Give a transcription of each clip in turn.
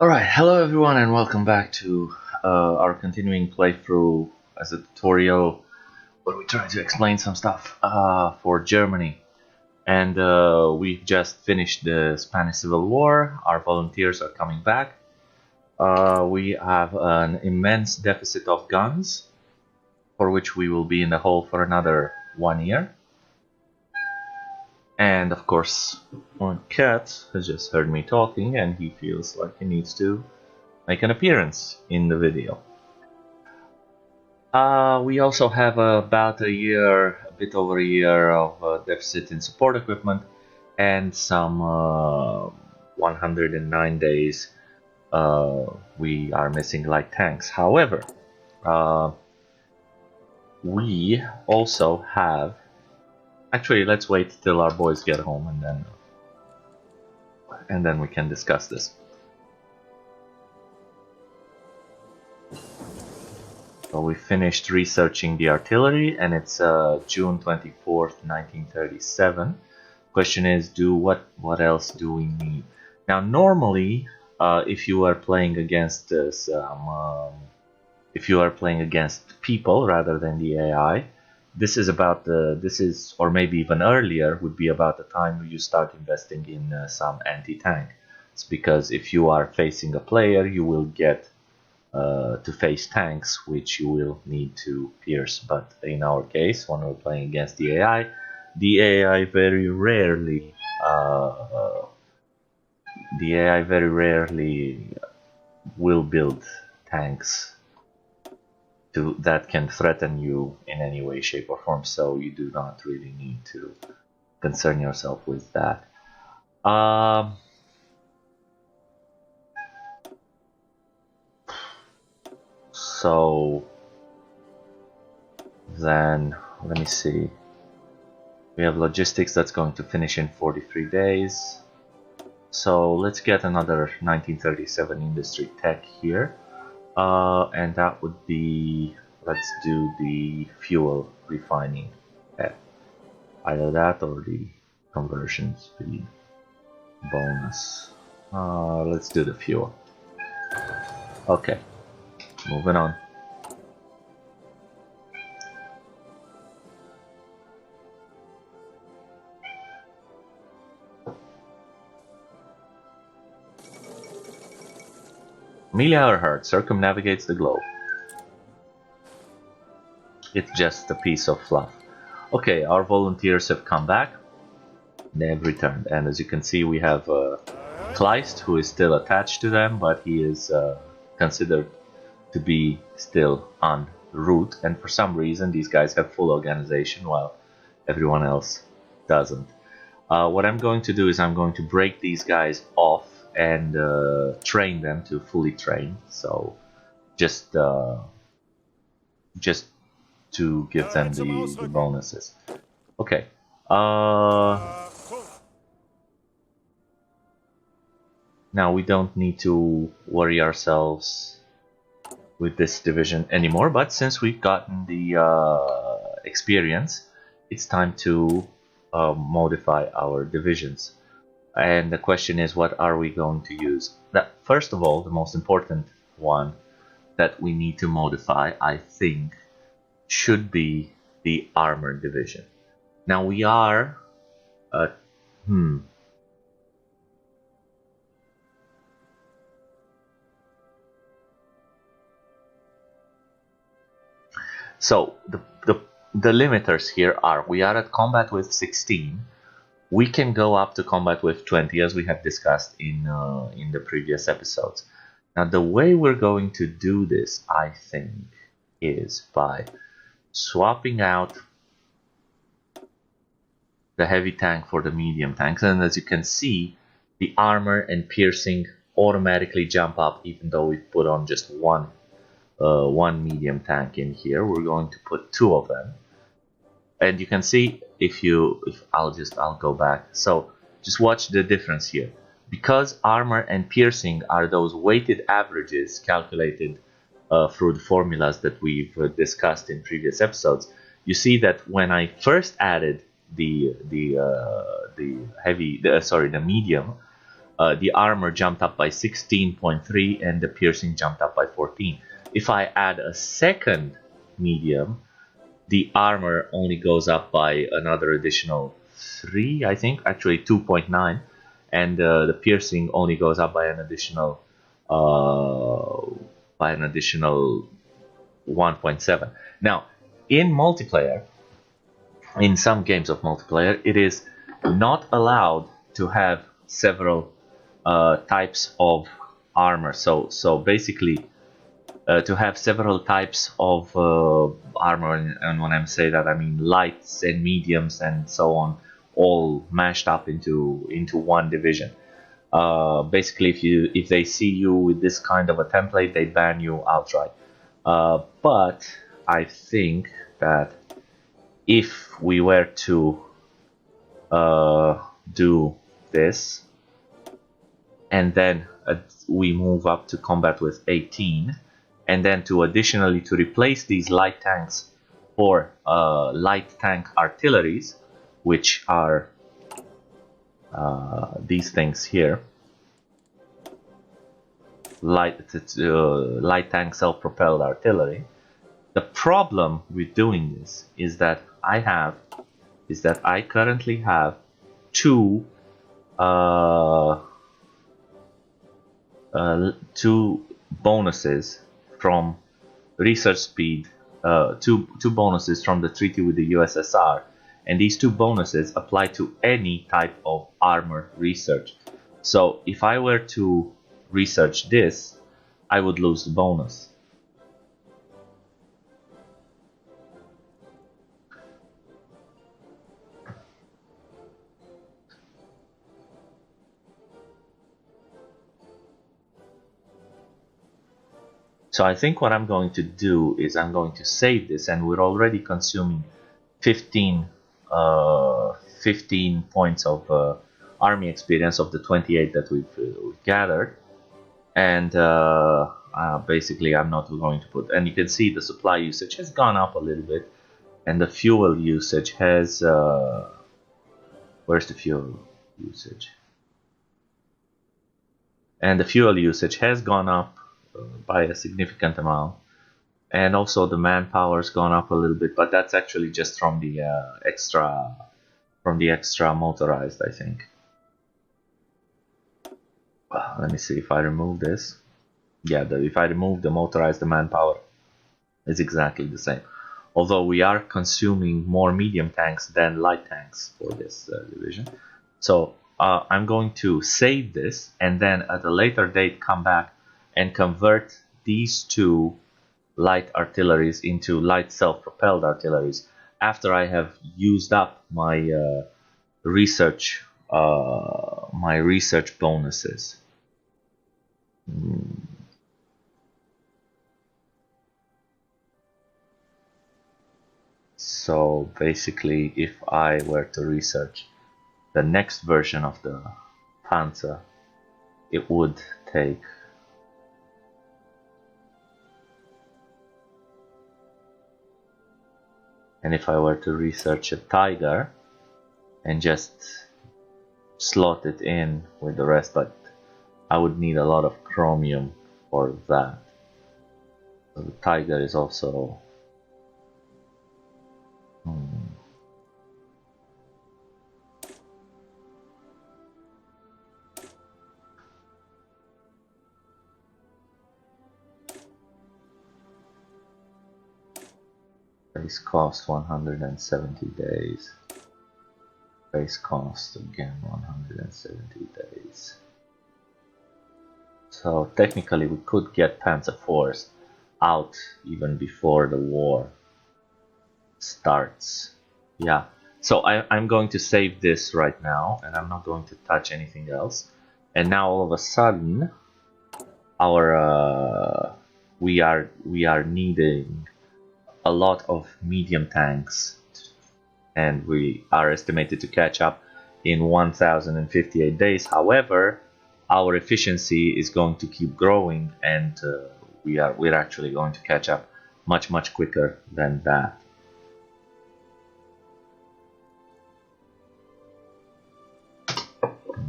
Alright, hello everyone and welcome back to our continuing playthrough as a tutorial where we try to explain some stuff for Germany. And we've just finished the Spanish Civil War. Our volunteers are coming back. We have an immense deficit of guns, for which we will be in the hole for another 1 year. And of course, one cat has just heard me talking and he feels like he needs to make an appearance in the video. We also have about a bit over a year of deficit in support equipment and some 109 days we are missing light tanks. However, we also have... Actually, let's wait till our boys get home and then we can discuss this. So we finished researching the artillery, and it's June 24th, 1937. Question is, what else do we need? Now, normally, if you are playing against if you are playing against people rather than the AI, this is or maybe even earlier would be about the time you start investing in some anti-tank. It's because if you are facing a player, you will get to face tanks which you will need to pierce. But in our case, when we're playing against the AI very rarely will build tanks that can threaten you in any way, shape or form, so you do not really need to concern yourself with that. So then, let me see. We have logistics that's going to finish in 43 days. So let's get another 1937 industry tech here. And that would be, let's do the fuel refining tech. Either that or the conversion speed bonus. Let's do the fuel. Okay. Moving on. Amelia Earhart circumnavigates the globe. It's just a piece of fluff. Okay, our volunteers have come back. They have returned, and as you can see, we have Kleist, who is still attached to them, but he is considered to be still en route, and for some reason these guys have full organization while everyone else doesn't. What I'm going to do is I'm going to break these guys off and train them to fully train, so just to give them the bonuses. Okay. Now we don't need to worry ourselves with this division anymore, but since we've gotten the experience, it's time to modify our divisions. And the question is, what are we going to use? First of all, the most important one that we need to modify, I think, should be the armored division. Now we are So the limiters here are, we are at combat with 16. We can go up to combat with 20, as we have discussed in the previous episodes. Now the way we're going to do this, I think, is by swapping out the heavy tank for the medium tanks. And as you can see, the armor and piercing automatically jump up, even though we put on just one medium tank in here. We're going to put two of them, and you can see I'll go back. So just watch the difference here. Because armor and piercing are those weighted averages calculated through the formulas that we've discussed in previous episodes, you see that when I first added the medium, the armor jumped up by 16.3 and the piercing jumped up by 14. If I add a second medium, the armor only goes up by another additional 3, I think, actually 2.9, and the piercing only goes up by an additional 1.7. Now, in multiplayer, in some games of multiplayer, it is not allowed to have several types of armor. So basically, to have several types of armor, and when I say that, I mean lights and mediums and so on, all mashed up into one division. Basically, if they see you with this kind of a template, they ban you outright. But I think that if we were to do this, and then we move up to combat with 18, and then to additionally to replace these light tanks for light tank artilleries, which are these things here, light tank self-propelled artillery. The problem with doing this is that I currently have two bonuses from research speed, two bonuses from the treaty with the USSR, and these two bonuses apply to any type of armor research. So if I were to research this, I would lose the bonus. So I think what I'm going to do is I'm going to save this, and we're already consuming 15 points of army experience of the 28 that we've gathered, and basically I'm not going to put, and you can see the supply usage has gone up a little bit, and the fuel usage has where's the fuel usage? And the fuel usage has gone up by a significant amount, and also the manpower's gone up a little bit, but that's actually just from the extra motorized, I think. Let me see if I remove this. Yeah, if I remove the motorized, the manpower is exactly the same, although we are consuming more medium tanks than light tanks for this division. So I'm going to save this, and then at a later date come back and convert these two light artilleries into light self-propelled artilleries after I have used up my research bonuses. So basically, if I were to research the next version of the Panzer, it would take and if I were to research a Tiger and just slot it in with the rest, but I would need a lot of chromium for that. So the Tiger is also base cost 170 days. Base cost again 170 days. So technically we could get Panzer IVs out even before the war starts. Yeah, so I'm going to save this right now, and I'm not going to touch anything else. And now all of a sudden our we are needing a lot of medium tanks, and we are estimated to catch up in 1058 days. However, our efficiency is going to keep growing, and we're actually going to catch up much quicker than that.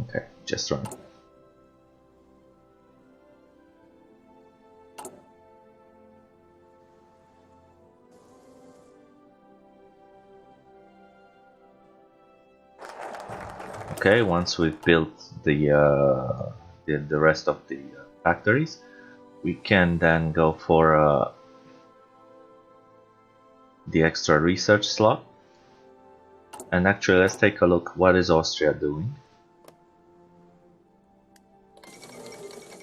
Okay, just run. Okay, once we've built the rest of the factories, we can then go for the extra research slot. And actually, let's take a look. What is Austria doing?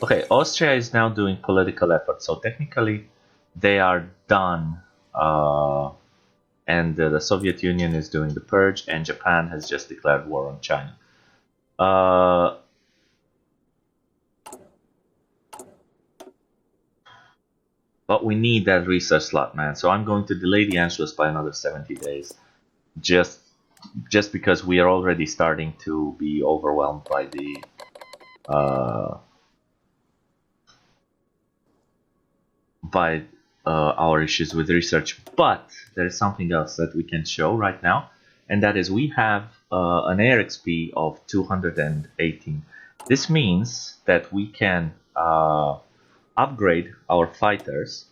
Okay, Austria is now doing political efforts. So technically, they are done. And the Soviet Union is doing the purge, and Japan has just declared war on China. But we need that research slot, man. So I'm going to delay the Anschluss by another 70 days. Just because we are already starting to be overwhelmed by the our issues with research. But there is something else that we can show right now, and that is we have an air XP of 218. This means that we can upgrade our fighters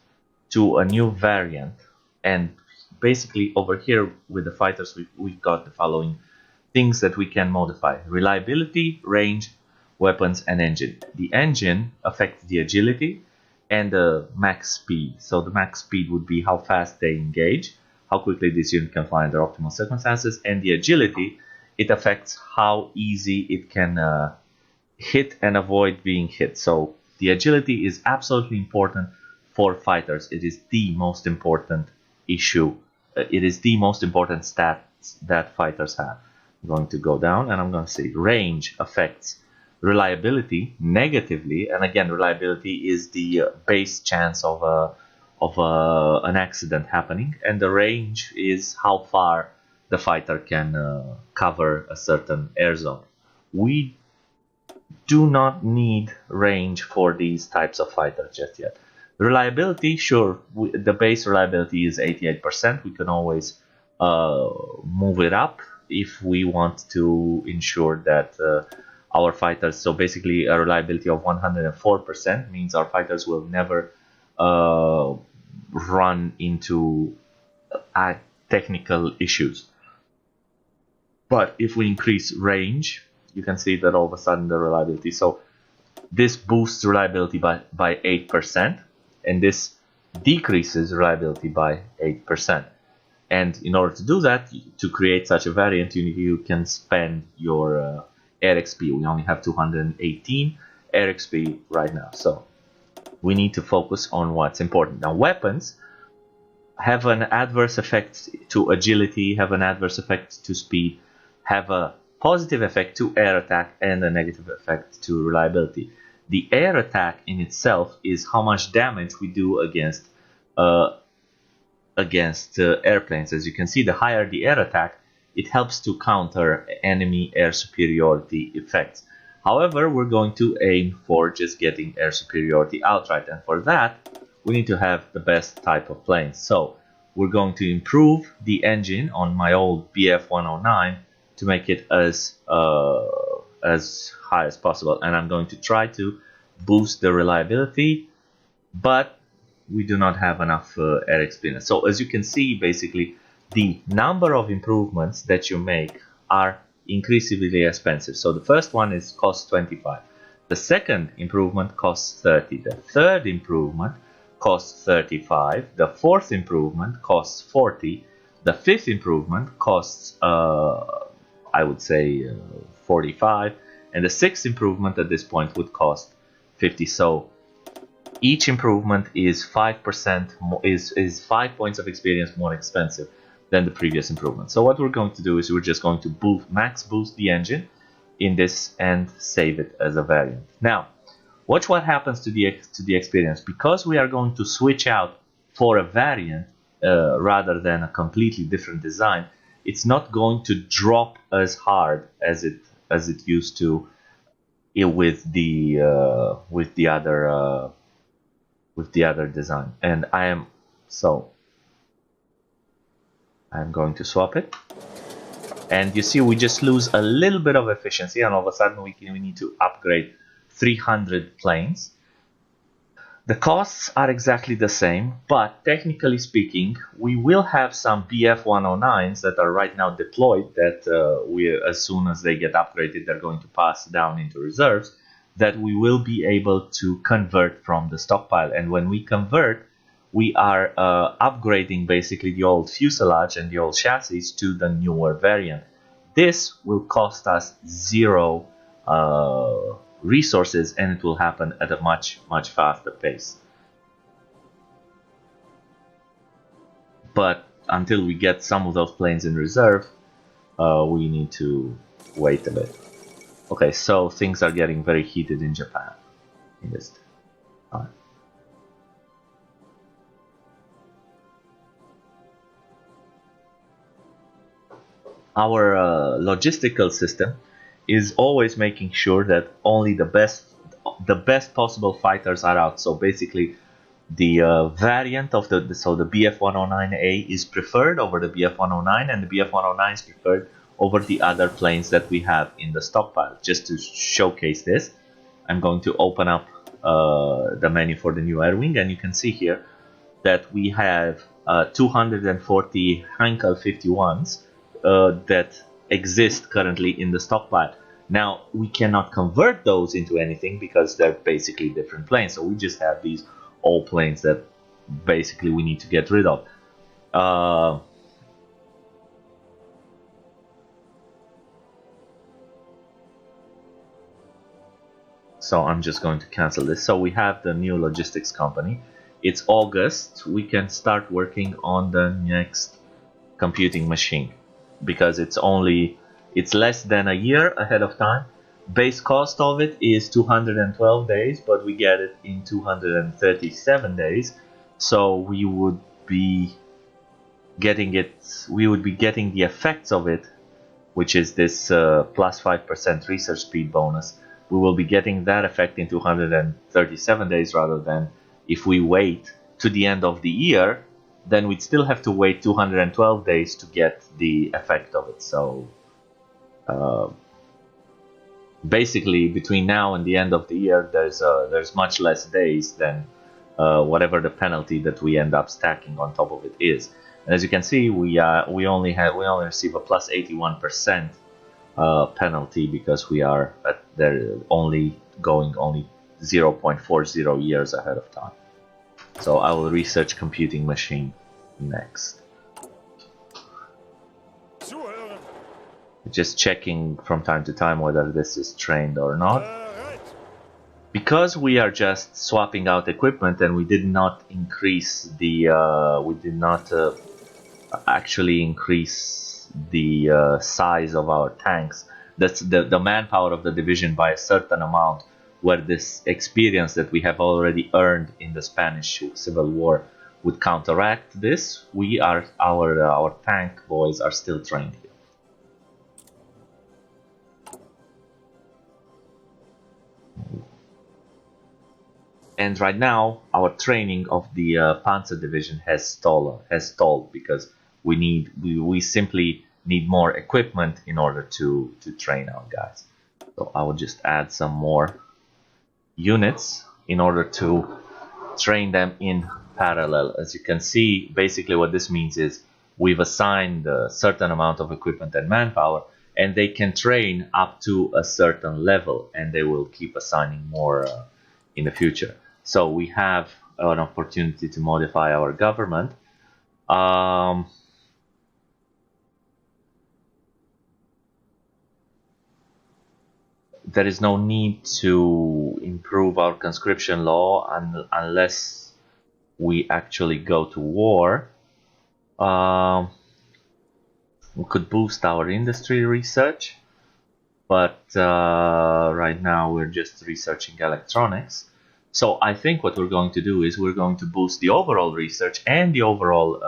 to a new variant, and basically over here with the fighters we've got the following things that we can modify: reliability, range, weapons, and engine. The engine affects the agility and the max speed. So the max speed would be how fast they engage, how quickly this unit can fly under optimal circumstances, and the agility, it affects how easy it can hit and avoid being hit. So the agility is absolutely important for fighters. It is the most important issue. It is the most important stats that fighters have. I'm going to go down and I'm going to say range affects reliability negatively, and again, reliability is the base chance of an accident happening, and the range is how far the fighter can cover a certain air zone. We do not need range for these types of fighters just yet. Reliability, sure, the base reliability is 88%. We can always move it up if we want to ensure that our fighters, so basically a reliability of 104% means our fighters will never run into technical issues. But if we increase range, you can see that all of a sudden the reliability, so this boosts reliability by 8%, and this decreases reliability by 8%. And in order to do that, to create such a variant, you can spend your air XP. We only have 218 air XP right now, so we need to focus on what's important. Now, weapons have an adverse effect to agility, have an adverse effect to speed, have a positive effect to air attack, and a negative effect to reliability. The air attack in itself is how much damage we do against airplanes. As you can see, the higher the air attack, it helps to counter enemy air superiority effects. However, we're going to aim for just getting air superiority outright, and for that, we need to have the best type of planes. So we're going to improve the engine on my old BF-109 to make it as high as possible, and I'm going to try to boost the reliability, but we do not have enough air experience. So as you can see, basically the number of improvements that you make are increasingly expensive. So the first one is cost 25, the second improvement costs 30, the third improvement costs 35, the fourth improvement costs 40, the fifth improvement costs I would say 45, and the sixth improvement at this point would cost 50. So each improvement is 5% more, is 5 points of experience more expensive than the previous improvement. So what we're going to do is we're just going to max boost the engine in this and save it as a variant. Now, watch what happens to the experience. Because we are going to switch out for a variant rather than a completely different design, it's not going to drop as hard as it used to with the other design. And I'm going to swap it, and you see we just lose a little bit of efficiency, and all of a sudden we need to upgrade 300 planes. The costs are exactly the same, but technically speaking, we will have some BF-109s that are right now deployed that as soon as they get upgraded, they're going to pass down into reserves, that we will be able to convert from the stockpile. And when we convert, we are upgrading basically the old fuselage and the old chassis to the newer variant. This will cost us zero resources, and it will happen at a much faster pace. But until we get some of those planes in reserve, we need to wait a bit. Okay, so things are getting very heated in Japan in this time. Our logistical system is always making sure that only the best possible fighters are out. So basically, the variant of the BF-109A is preferred over the BF-109, and the BF-109 is preferred over the other planes that we have in the stockpile. Just to showcase this, I'm going to open up the menu for the new Air Wing, and you can see here that we have 240 Heinkel 51s that exist currently in the stockpile. Now, we cannot convert those into anything because they're basically different planes, so we just have these old planes that basically we need to get rid of. So I'm just going to cancel this. So we have the new logistics company. It's August. We can start working on the next computing machine because it's less than a year ahead of time. Base cost of it is 212 days, but we get it in 237 days. So we would be getting the effects of it, which is this plus 5% research speed bonus. We will be getting that effect in 237 days rather than if we wait to the end of the year, then we'd still have to wait 212 days to get the effect of it. So basically, between now and the end of the year, there's much less days than whatever the penalty that we end up stacking on top of it is. And as you can see, we only receive a plus 81% penalty because we are only 0.40 years ahead of time. So I will research computing machine next. Just checking from time to time whether this is trained or not. Because we are just swapping out equipment and we did not increase actually increase the size of our tanks. That's the manpower of the division by a certain amount, where this experience that we have already earned in the Spanish Civil War would counteract this. Our tank boys are still trained here. And right now, our training of the Panzer division has stalled because we simply need more equipment in order to train our guys. So I will just add some more units in order to train them in parallel. As you can see, basically what this means is we've assigned a certain amount of equipment and manpower, and they can train up to a certain level, and they will keep assigning more in the future. So we have an opportunity to modify our government. There is no need to improve our conscription law unless we actually go to war. We could boost our industry research, but right now we're just researching electronics. So I think what we're going to do is we're going to boost the overall research and the overall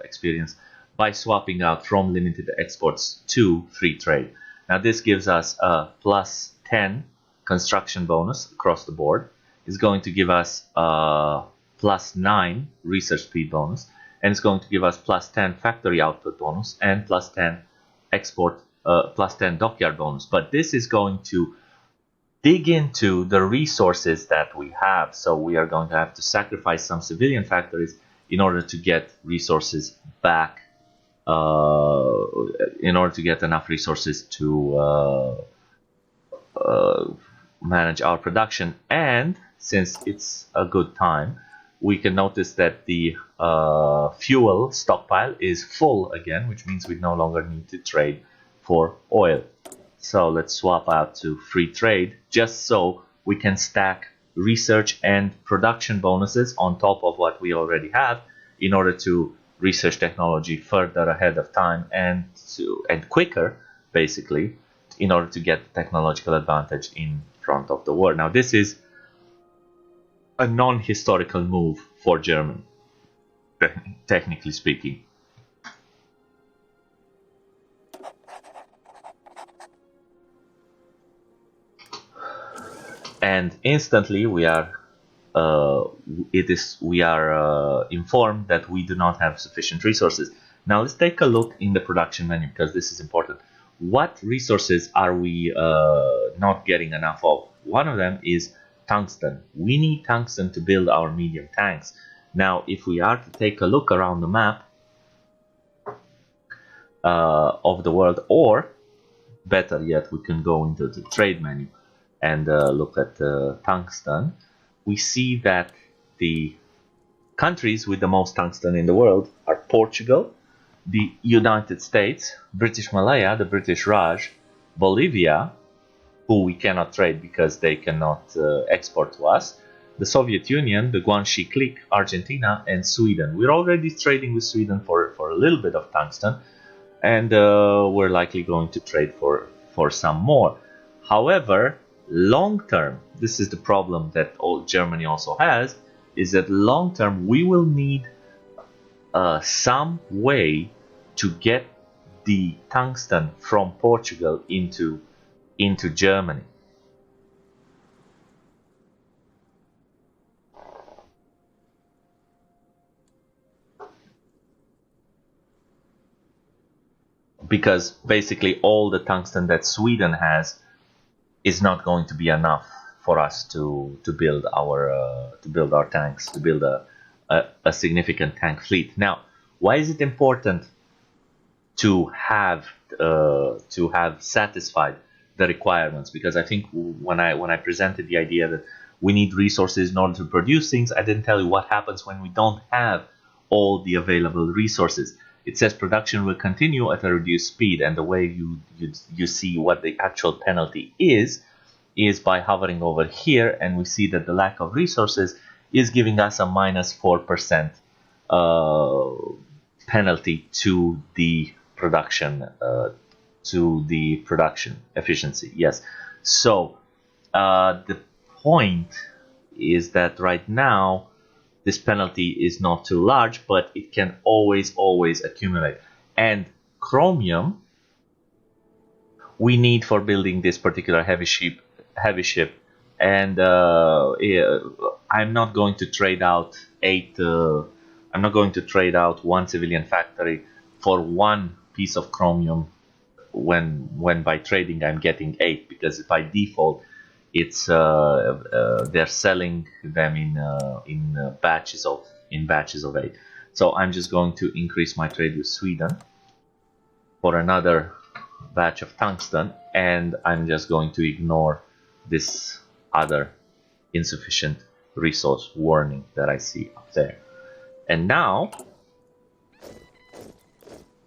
experience by swapping out from limited exports to free trade. Now this gives us a plus 10 construction bonus across the board. It's going to give us a plus 9 research speed bonus, and it's going to give us plus 10 factory output bonus and plus 10 export, plus 10 dockyard bonus. But this is going to dig into the resources that we have. So we are going to have to sacrifice some civilian factories in order to get resources back, in order to get enough resources to manage our production. And since it's a good time, we can notice that the fuel stockpile is full again, which means we no longer need to trade for oil. So let's swap out to free trade, just so we can stack research and production bonuses on top of what we already have in order to research technology further ahead of time and quicker, basically, in order to get technological advantage in front of the world. Now, this is a non-historical move for Germany, technically speaking. And instantly we are informed that we do not have sufficient resources. Now let's take a look in the production menu, because this is important. What resources are we not getting enough of? One of them is tungsten. We need tungsten to build our medium tanks. Now, if we are to take a look around the map of the world, or better yet, we can go into the trade menu and look at tungsten, we see that the countries with the most tungsten in the world are Portugal, the United States, British Malaya, the British Raj, Bolivia, who we cannot trade because they cannot export to us, the Soviet Union, the Guangxi clique, Argentina, and Sweden. We're already trading with Sweden for a little bit of tungsten, and we're likely going to trade for some more. However, long term, this is the problem that Germany also has, is that long term we will need some way to get the tungsten from Portugal into Germany. Because basically all the tungsten that Sweden has is not going to be enough for us to build our tanks, to build a significant tank fleet. Now, why is it important to have satisfied the requirements? Because I think when I presented the idea that we need resources in order to produce things, I didn't tell you what happens when we don't have all the available resources. It says production will continue at a reduced speed, and the way you see what the actual penalty is by hovering over here, and we see that the lack of resources is giving us a -4% penalty to the production efficiency. Yes. So the point is that right now this penalty is not too large, but it can always accumulate. And chromium we need for building this particular heavy ship. And I'm not going to trade out I'm not going to trade out one civilian factory for one piece of chromium when by trading I'm getting 8, because by default it's they're selling them in batches of 8. So I'm just going to increase my trade with Sweden for another batch of tungsten, and I'm just going to ignore this other insufficient resource warning that I see up there. And now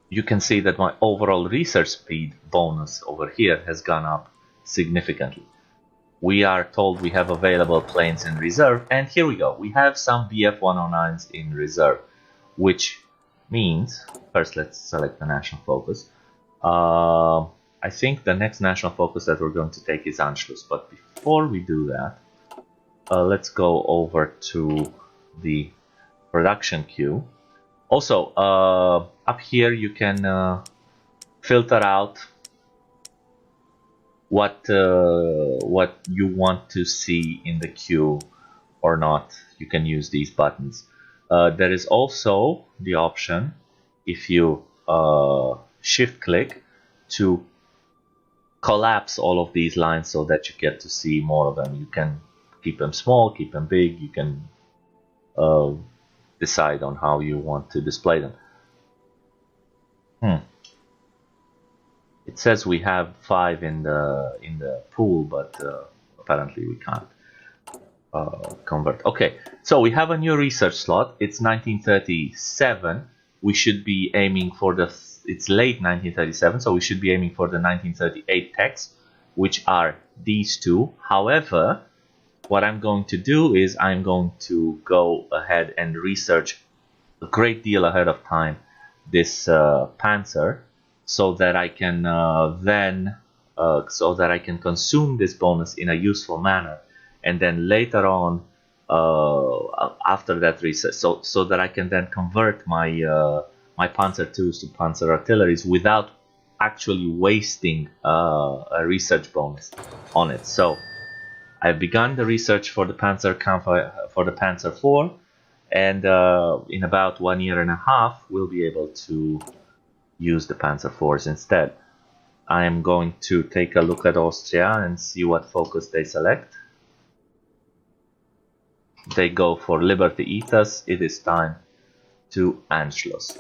you can see that my overall research speed bonus over here has gone up significantly. We are told we have available planes in reserve, and here we go. We have some BF-109s in reserve, which means, first let's select the national focus. I think the next national focus that we're going to take is Anschluss, but before we do that, let's go over to the production queue. Also, up here you can filter out what you want to see in the queue or not. You can use these buttons. There is also the option, if you shift click, to collapse all of these lines so that you get to see more of them. You can keep them small, keep them big. You can decide on how you want to display them. It says we have 5 in the pool, but apparently we can't convert. Okay, so we have a new research slot. It's 1937. We should be aiming for it's late 1937, so we should be aiming for the 1938 texts, which are these two. However, what I'm going to do is I'm going to go ahead and research a great deal ahead of time this Panzer, so that I can consume this bonus in a useful manner, and then later on, after that research, so that I can then convert my my Panzer IIs to Panzer artilleries without actually wasting a research bonus on it. So I've begun the research for the Panzer IV, and in about 1.5 years we'll be able to use the Panzer IVs instead. I am going to take a look at Austria and see what focus they select. They go for Liberty Ethos. It is time to Anschluss.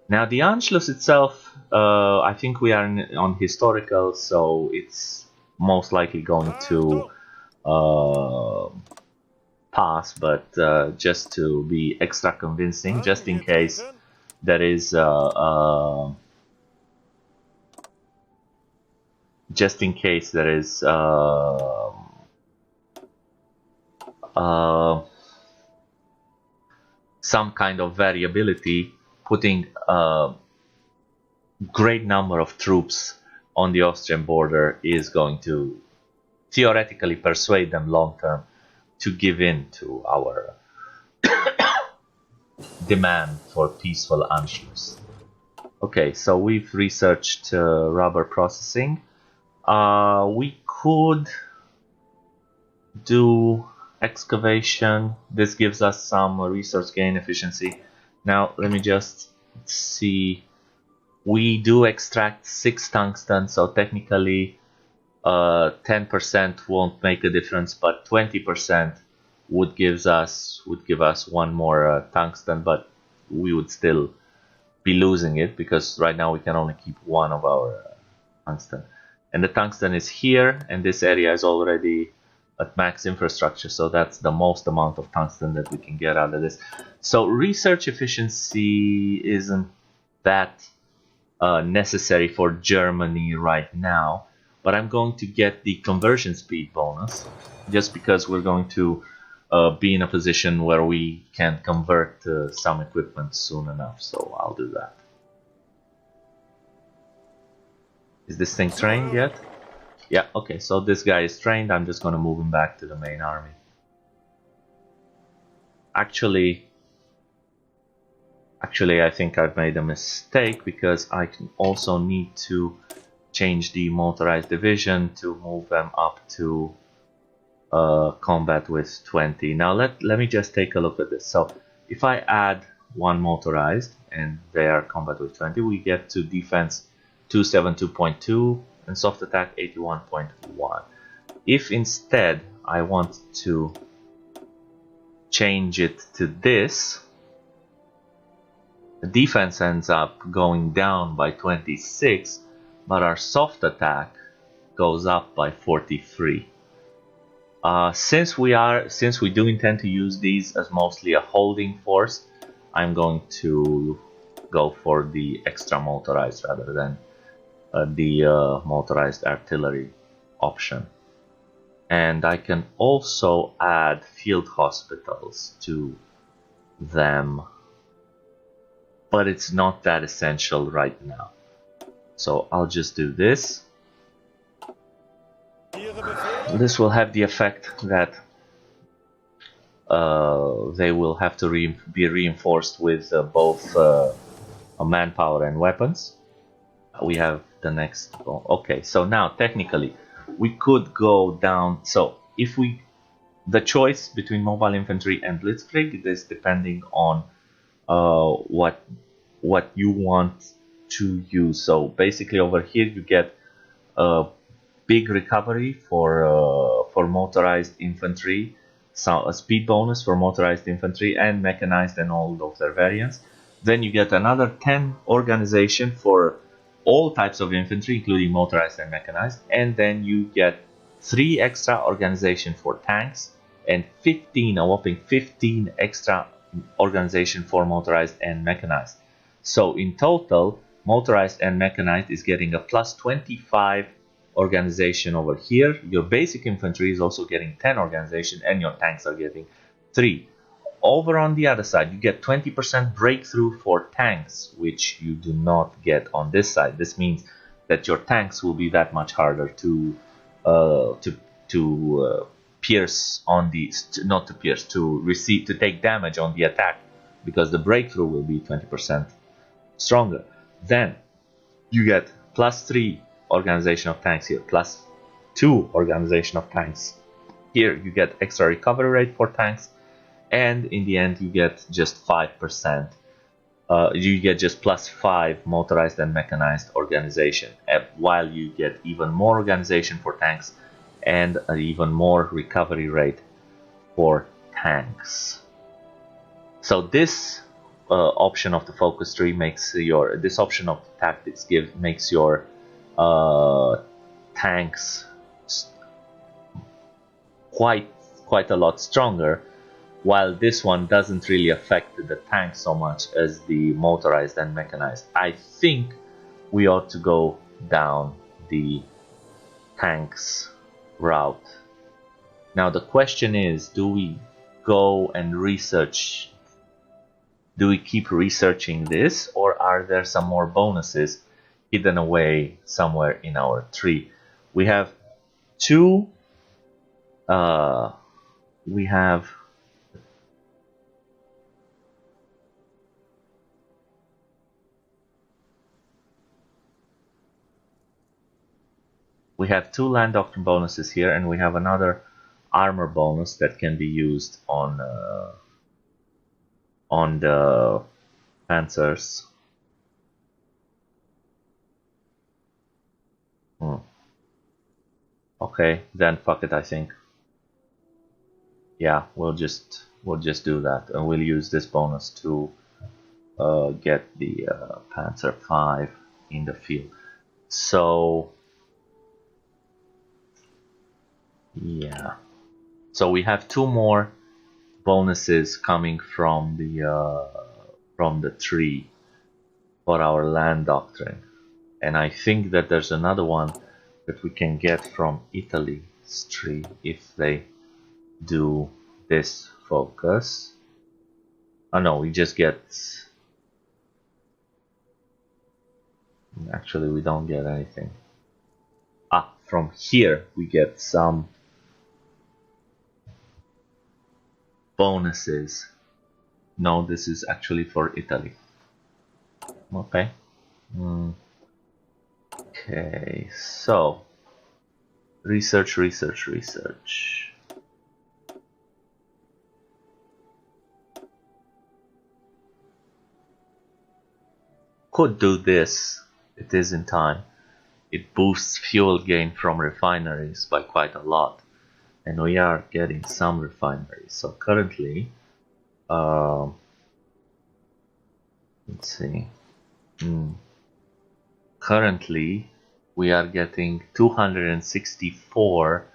Now the Anschluss itself, I think we are on historical, so it's most likely going to pass, but just to be extra convincing, just in case there is some kind of variability, putting a great number of troops on the Austrian border is going to theoretically persuade them long term to give in to our demand for peaceful Anschluss. Okay, so we've researched rubber processing. We could do excavation. This gives us some resource gain efficiency. Now let me just see. We do extract 6 tungsten, so technically 10% won't make a difference, but 20% would give us 1 more tungsten, but we would still be losing it because right now we can only keep 1 of our tungsten. And the tungsten is here, and this area is already at max infrastructure, so that's the most amount of tungsten that we can get out of this. So research efficiency isn't that necessary for Germany right now, but I'm going to get the conversion speed bonus just because we're going to be in a position where we can convert some equipment soon enough, so I'll do that. Is this thing trained yet? Yeah, okay, so this guy is trained. I'm just going to move him back to the main army. Actually, I think I've made a mistake because I can also need to change the motorized division to move them up to combat with 20. Now let me just take a look at this. So if I add 1 motorized and they are combat with 20, we get to defense 272.2 and soft attack 81.1. If instead I want to change it to this, the defense ends up going down by 26, but our soft attack goes up by 43. Since we do intend to use these as mostly a holding force, I'm going to go for the extra motorized rather than the motorized artillery option. And I can also add field hospitals to them, but it's not that essential right now. So I'll just do this. This will have the effect that they will have to be reinforced with both manpower and weapons. We have the next. Okay, so now technically we could go down. So if the choice between mobile infantry and blitzkrieg is depending on what you want to use. So basically over here you get a big recovery for motorized infantry, so a speed bonus for motorized infantry and mechanized and all of their variants. Then you get another 10 organization for all types of infantry, including motorized and mechanized, and then you get 3 extra organization for tanks and 15, a whopping 15 extra organization for motorized and mechanized. So in total, motorized and mechanized is getting a plus 25 organization over here. Your basic infantry is also getting 10 organization, and your tanks are getting 3. Over on the other side, you get 20% breakthrough for tanks, which you do not get on this side. This means that your tanks will be that much harder to pierce on the, not to pierce, to receive, to take damage on the attack, because the breakthrough will be 20% stronger. Then you get plus 3 organization of tanks here, plus 2 organization of tanks here. You get extra recovery rate for tanks, and in the end you get just 5%. You get just plus 5 motorized and mechanized organization, while you get even more organization for tanks and an even more recovery rate for tanks. So this option of the focus tree makes your, this option of the tactics makes your tanks quite a lot stronger, while this one doesn't really affect the tank so much as the motorized and mechanized. I think we ought to go down the tanks route. Now the question is, do we go and research, do we keep researching this, or are there some more bonuses hidden away somewhere in our tree? We have two we have two land doctrine bonuses here, and we have another armor bonus that can be used on the Panzers. Okay, then fuck it, I think. Yeah, we'll just do that, and we'll use this bonus to get the Panzer 5 in the field. So yeah, so we have two more bonuses coming from the tree for our land doctrine, and I think that there's another one that we can get from Italy's tree if they do this focus. Oh no, we just get, actually we don't get anything. From here we get some bonuses. No, this is actually for Italy. Okay. Okay, so research. Could do this. It is in time. It boosts fuel gain from refineries by quite a lot, and we are getting some refineries. So currently, let's see. Currently, we are getting 264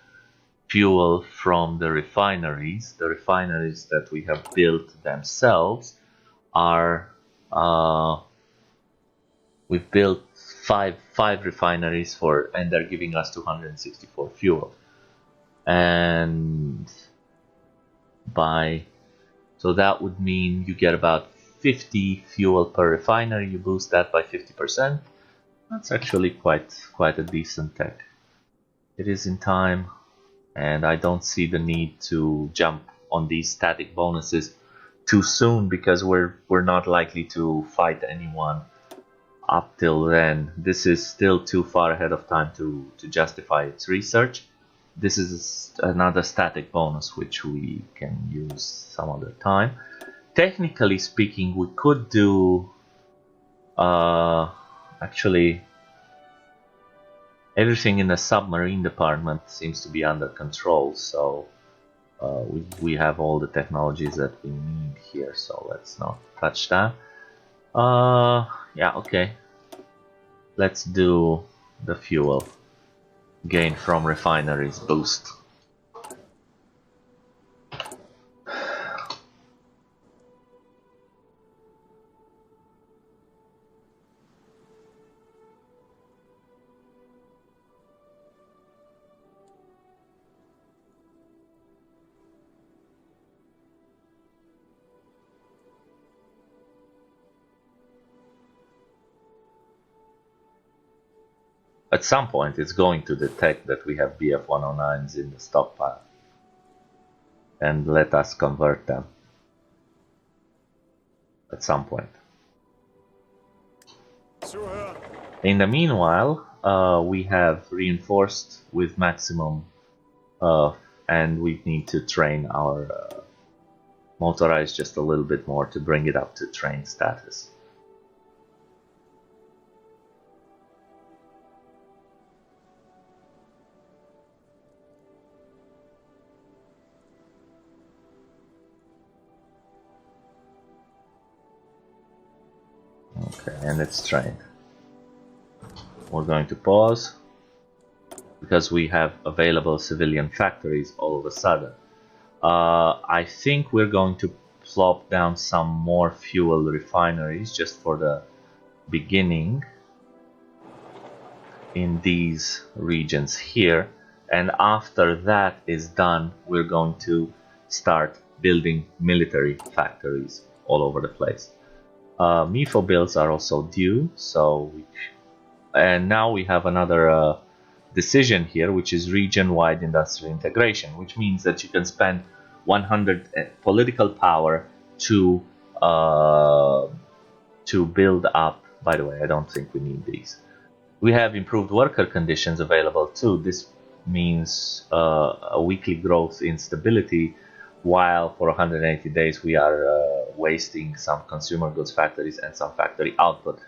fuel from the refineries. The refineries that we have built themselves are, we've built five refineries for, and they're giving us 264 fuel. And so that would mean you get about 50 fuel per refinery. You boost that by 50%. That's actually quite a decent tech. It is in time, and I don't see the need to jump on these static bonuses too soon, because we're not likely to fight anyone up till then. This is still too far ahead of time to justify its research. This is another static bonus which we can use some other time. Technically speaking, we could do Actually, everything in the submarine department seems to be under control, so we have all the technologies that we need here, so let's not touch that. Yeah, okay. Let's do the fuel gain from refineries boost. At some point, it's going to detect that we have BF-109s in the stockpile and let us convert them at some point. In the meanwhile, we have reinforced with maximum, and we need to train our motorized just a little bit more to bring it up to train status. Okay, and it's trained. We're going to pause because we have available civilian factories all of a sudden. I think we're going to plop down some more fuel refineries just for the beginning in these regions here, and after that is done, we're going to start building military factories all over the place. MIFO bills are also due, so and now we have another decision here, which is region-wide industrial integration, which means that you can spend 100 political power to build up. By the way, I don't think we need these. We have improved worker conditions available too. This means a weekly growth in stability, while for 180 days we are wasting some consumer goods factories and some factory output.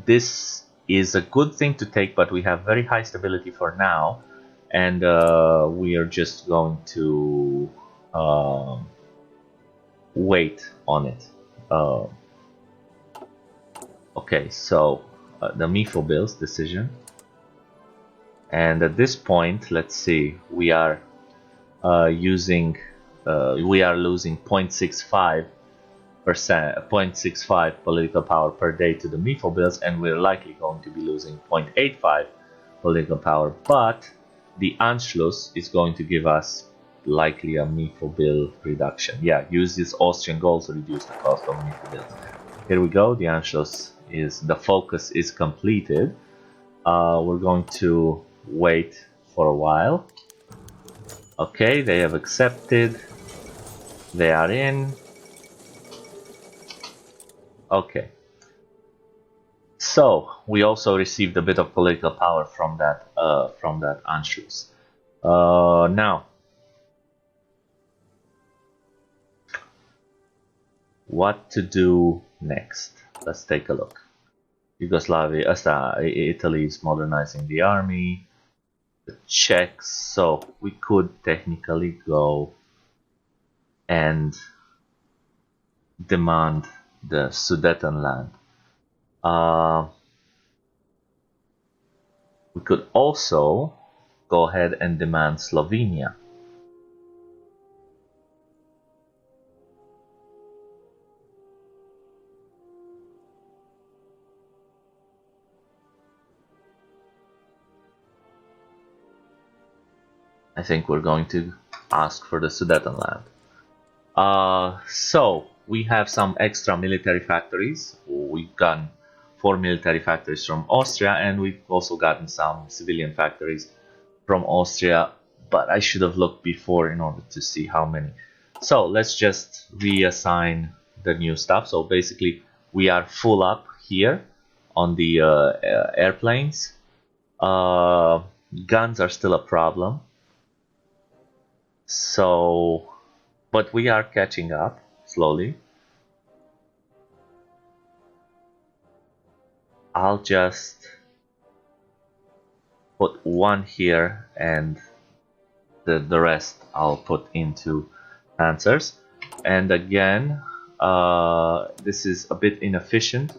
This is a good thing to take, but we have very high stability for now, and we are just going to wait on it. Okay, so the MIFO bills decision, and at this point, let's see, we are losing 0.65 political power per day to the MIFO bills, and we're likely going to be losing 0.85 political power, but the Anschluss is going to give us likely a MIFO bill reduction. Yeah, use this Austrian gold to reduce the cost of MIFO bills. Here we go, the Anschluss the focus is completed. We're going to wait for a while. Okay, they have accepted. They are in. Okay. So we also received a bit of political power from that Anschluss. Now, what to do next? Let's take a look. Yugoslavia, Italy is modernizing the army. The Czechs, so we could technically go and demand the Sudetenland. We could also go ahead and demand Slovenia. I think we're going to ask for the Sudetenland. So we have some extra military factories. We've gotten 4 military factories from Austria, and we've also gotten some civilian factories from Austria, but I should have looked before in order to see how many. So let's just reassign the new stuff. So basically we are full up here on the airplanes. Guns are still a problem. So, but we are catching up slowly. I'll just put one here, and the rest I'll put into Panzers. And again, this is a bit inefficient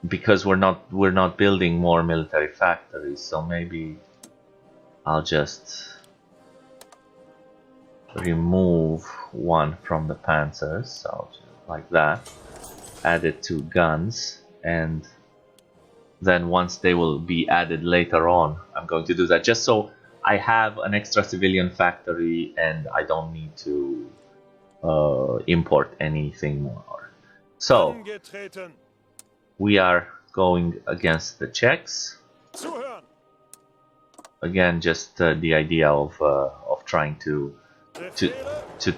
because we're not building more military factories. So maybe I'll just remove one from the Panzers, so like that. Add it to guns, and then once they will be added later on, I'm going to do that just so I have an extra civilian factory and I don't need to import anything more. So we are going against the Czechs. Again, just the idea of trying to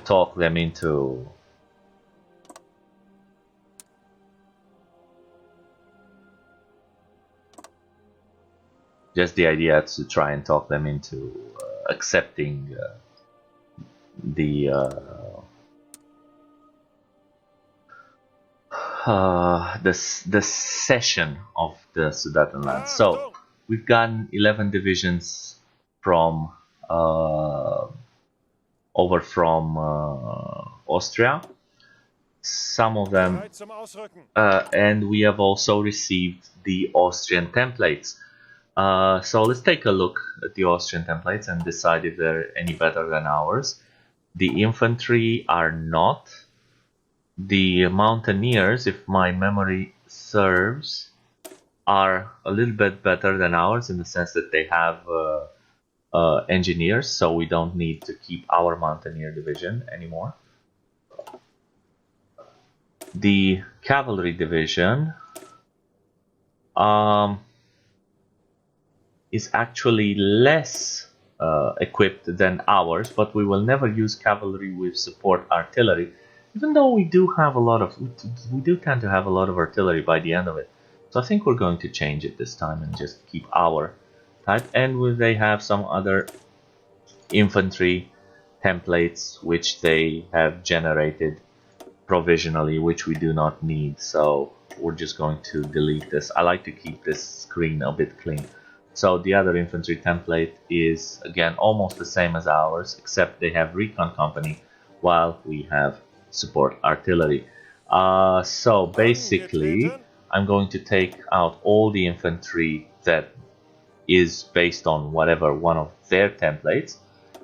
talk them into try and talk them into accepting the cession of the Sudetenland. So we've gotten 11 divisions from over from Austria. Some of them, and we have also received the Austrian templates. So let's take a look at the Austrian templates and decide if they're any better than ours. The infantry are not. The mountaineers, if my memory serves, are a little bit better than ours in the sense that they have engineers, so we don't need to keep our mountaineer division anymore. The cavalry division is actually less equipped than ours, but we will never use cavalry with support artillery, even though we do tend to have a lot of artillery by the end of it. So I think we're going to change it this time and just keep our type. And they have some other infantry templates which they have generated provisionally, which we do not need. So we're just going to delete this. I like to keep this screen a bit clean. So the other infantry template is again almost the same as ours, except they have recon company while we have support artillery. So basically I'm going to take out all the infantry that is based on whatever one of their templates,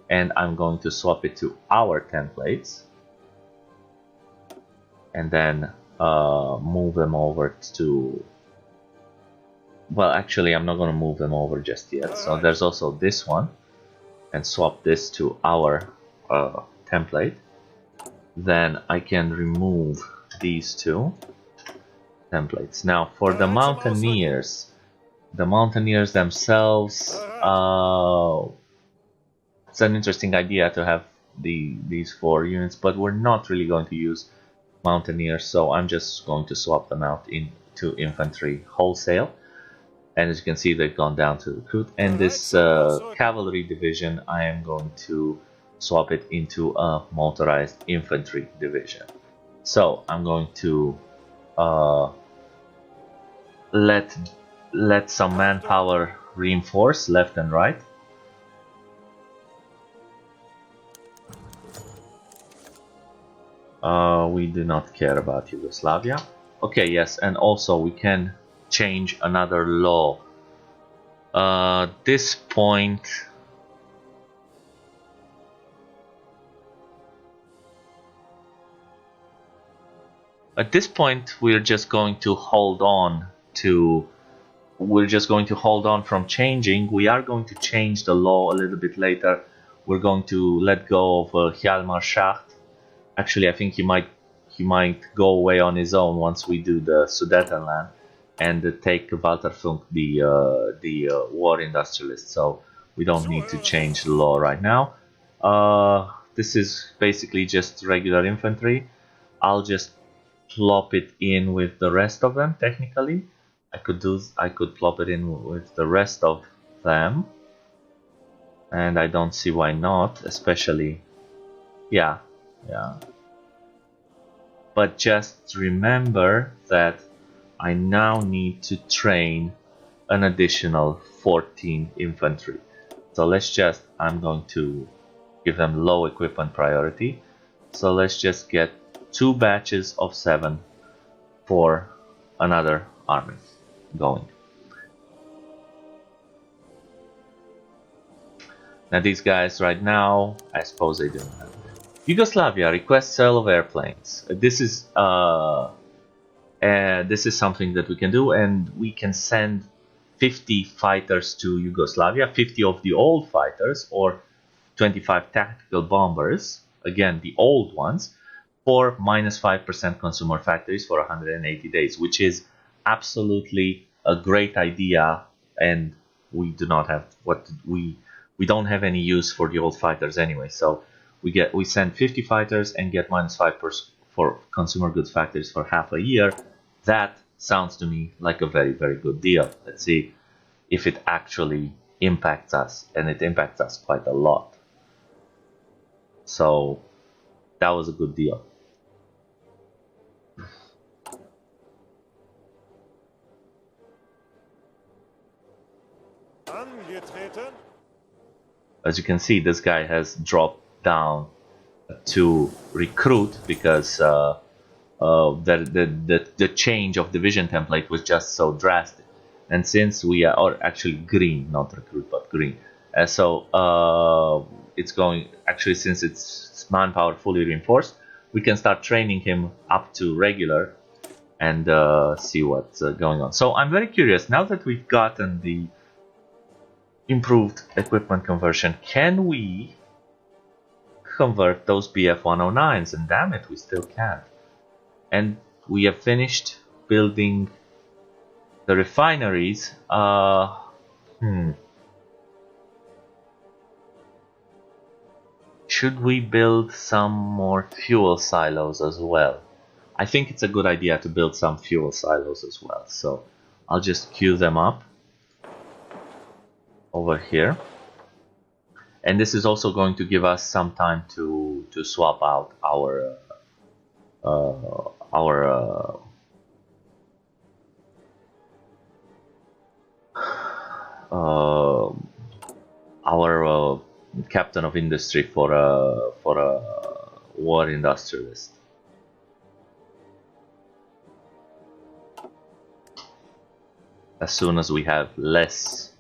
and I'm going to swap it to our templates, and then move them over to, well, actually I'm not going to move them over just yet. So there's also this one, and swap this to our template. Then I can remove these two templates. Now for the mountaineers themselves, it's an interesting idea to have these 4 units, but we're not really going to use mountaineers, so I'm just going to swap them out into infantry wholesale. And as you can see, they've gone down to recruit. And this cavalry division, I am going to swap it into a motorized infantry division. So I'm going to let some manpower reinforce left and right. We do not care about Yugoslavia. Okay, yes, and also we can change another law. At this point, we're just going to hold on from changing. We are going to change the law a little bit later. We're going to let go of Hjalmar Schacht. Actually, I think he might go away on his own once we do the Sudetenland, and take Walter Funk, the war industrialist. So we don't need to change the law right now. This is basically just regular infantry. I'll just plop it in with the rest of them. Technically, I could plop it in with the rest of them, and I don't see why not. Especially, yeah. But just remember that I now need to train an additional 14 infantry. So let's just, I'm going to give them low equipment priority. So let's just get 2 batches of 7 for another army going. Now these guys right now, I suppose they don't have. Yugoslavia requests sale of airplanes. This is something that we can do, and we can send 50 fighters to Yugoslavia, 50 of the old fighters, or 25 tactical bombers, again the old ones, for minus 5% consumer factories for 180 days, which is absolutely a great idea, and we do not have we don't have any use for the old fighters anyway. So we send 50 fighters and get minus 5% for consumer goods factories for half a year. That sounds to me like a very, very good deal. Let's see if it actually impacts us, and it impacts us quite a lot. So that was a good deal. As you can see, this guy has dropped down to recruit because the change of division template was just so drastic. And since we are, or actually green, not recruit, but green. It's going, actually, since it's manpower fully reinforced, we can start training him up to regular and see what's going on. So I'm very curious, now that we've gotten the improved equipment conversion, can we convert those BF-109s? And damn it, we still can't. And we have finished building the refineries. Should we build some more fuel silos as well? I think it's a good idea to build some fuel silos as well. So I'll just queue them up over here. And this is also going to give us some time to swap out our captain of industry for a war industrialist. As soon as we have less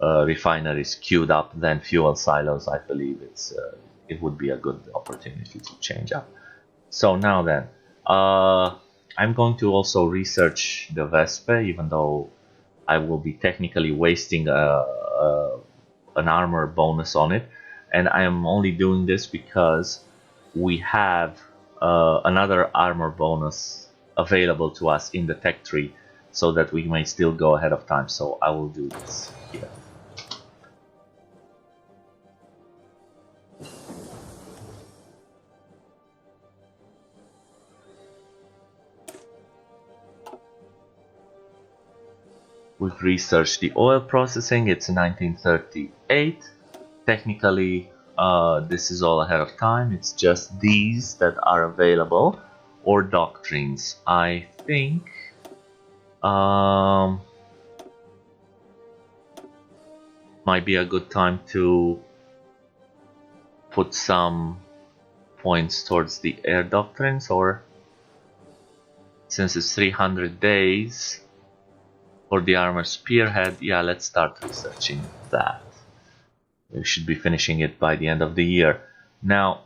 refineries queued up than fuel silos, I believe it would be a good opportunity to change up. So now then, I'm going to also research the Vespe, even though I will be technically wasting an armor bonus on it, and I am only doing this because we have another armor bonus available to us in the tech tree, so that we may still go ahead of time. So I will do this here. We've researched the oil processing. It's 1938. Technically, this is all ahead of time. It's just these that are available, or doctrines. I think might be a good time to put some points towards the air doctrines, or since it's 300 days for the armor spearhead, yeah, let's start researching that. We should be finishing it by the end of the year. Now,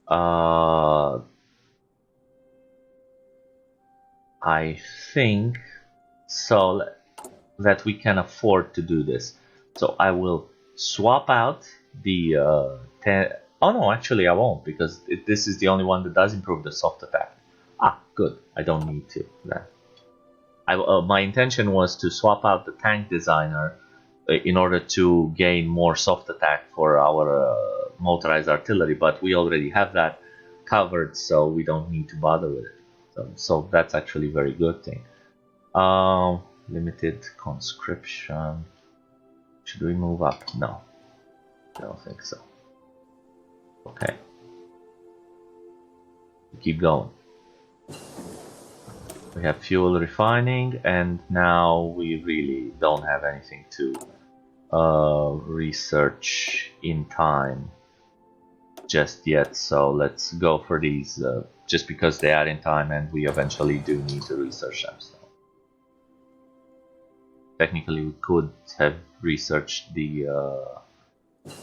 I think so that we can afford to do this. So I will swap out the 10. Oh no, actually I won't, because this is the only one that does improve the soft attack. Ah, good. I don't need to then. My intention was to swap out the tank designer in order to gain more soft attack for our motorized artillery, but we already have that covered, so we don't need to bother with it. So that's actually a very good thing. Limited conscription. Should we move up? No, I don't think so. Okay, keep going. We have fuel refining, and now we really don't have anything to research in time just yet, so let's go for these just because they are in time and we eventually do need to research them. So technically we could have researched the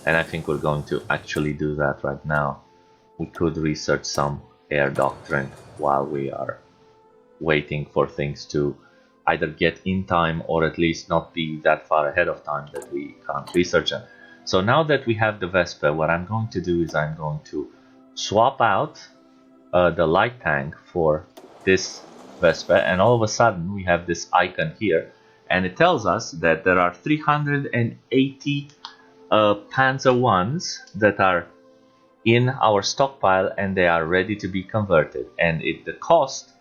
and I think we're going to actually do that right now. We could research some air doctrine while we are waiting for things to either get in time or at least not be that far ahead of time that we can't research them. So now that we have the Vespa, what I'm going to do is I'm going to swap out the light tank for this Vespa, and all of a sudden we have this icon here, and it tells us that there are 380 Panzer ones that are in our stockpile and they are ready to be converted, and the cost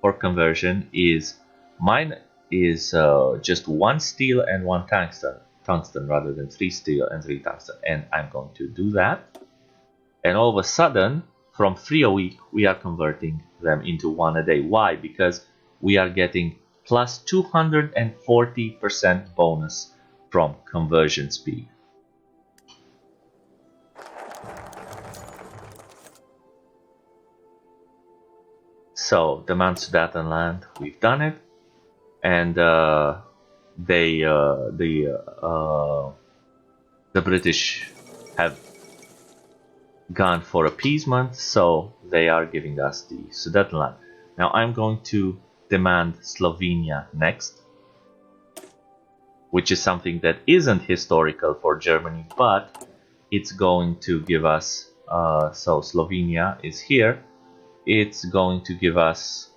for conversion is just 1 steel and 1 tungsten rather than 3 steel and 3 tungsten, and I'm going to do that, and all of a sudden from 3 a week we are converting them into 1 a day. Why? Because we are getting plus 240% bonus from conversion speed. So demand Sudetenland, we've done it, and the British have gone for appeasement, so they are giving us the Sudetenland. Now I'm going to demand Slovenia next, which is something that isn't historical for Germany, but it's going to give us, so Slovenia is here, it's going to give us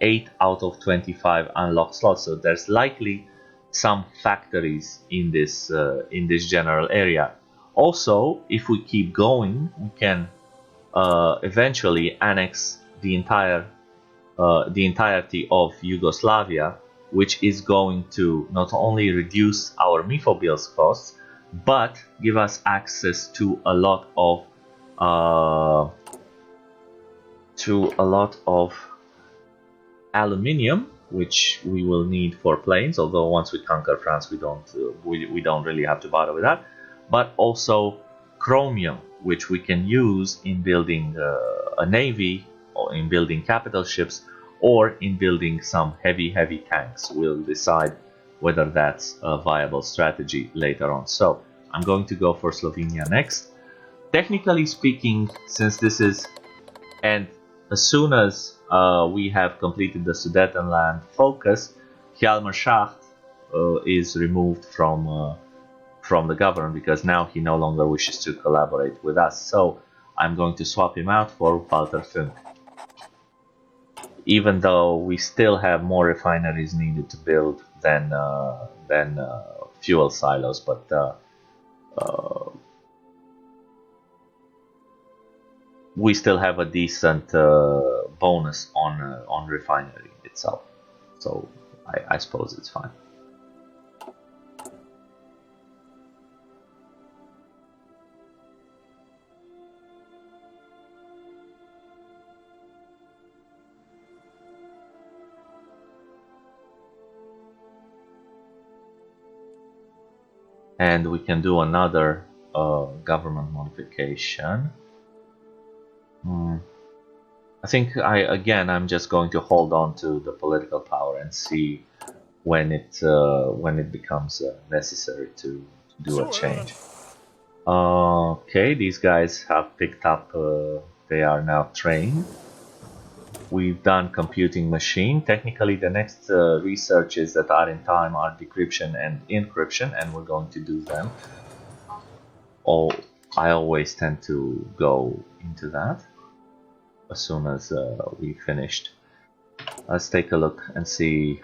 8 out of 25 unlocked slots, so there's likely some factories in this general area. Also, if we keep going, we can eventually annex the entirety of Yugoslavia, which is going to not only reduce our Mifobil's costs, but give us access to a lot of aluminium, which we will need for planes. Although once we conquer France, we don't really have to bother with that. But also chromium, which we can use in building a navy, or in building capital ships, or in building some heavy tanks. We'll decide whether that's a viable strategy later on. So I'm going to go for Slovenia next. Technically speaking, since this is, and as soon as we have completed the Sudetenland focus, Hjalmarschacht is removed from the government, because now he no longer wishes to collaborate with us. So I'm going to swap him out for Walter Funk. Even though we still have more refineries needed to build than fuel silos, but we still have a decent bonus on refinery itself. So I suppose it's fine. And we can do another government modification. I think I'm just going to hold on to the political power and see when it becomes necessary to do a change. Okay, these guys have picked up. They are now trained. We've done computing machine. Technically, the next researches that are in time are decryption and encryption, and we're going to do them. I always tend to go into that as soon as we finished. Let's take a look and see.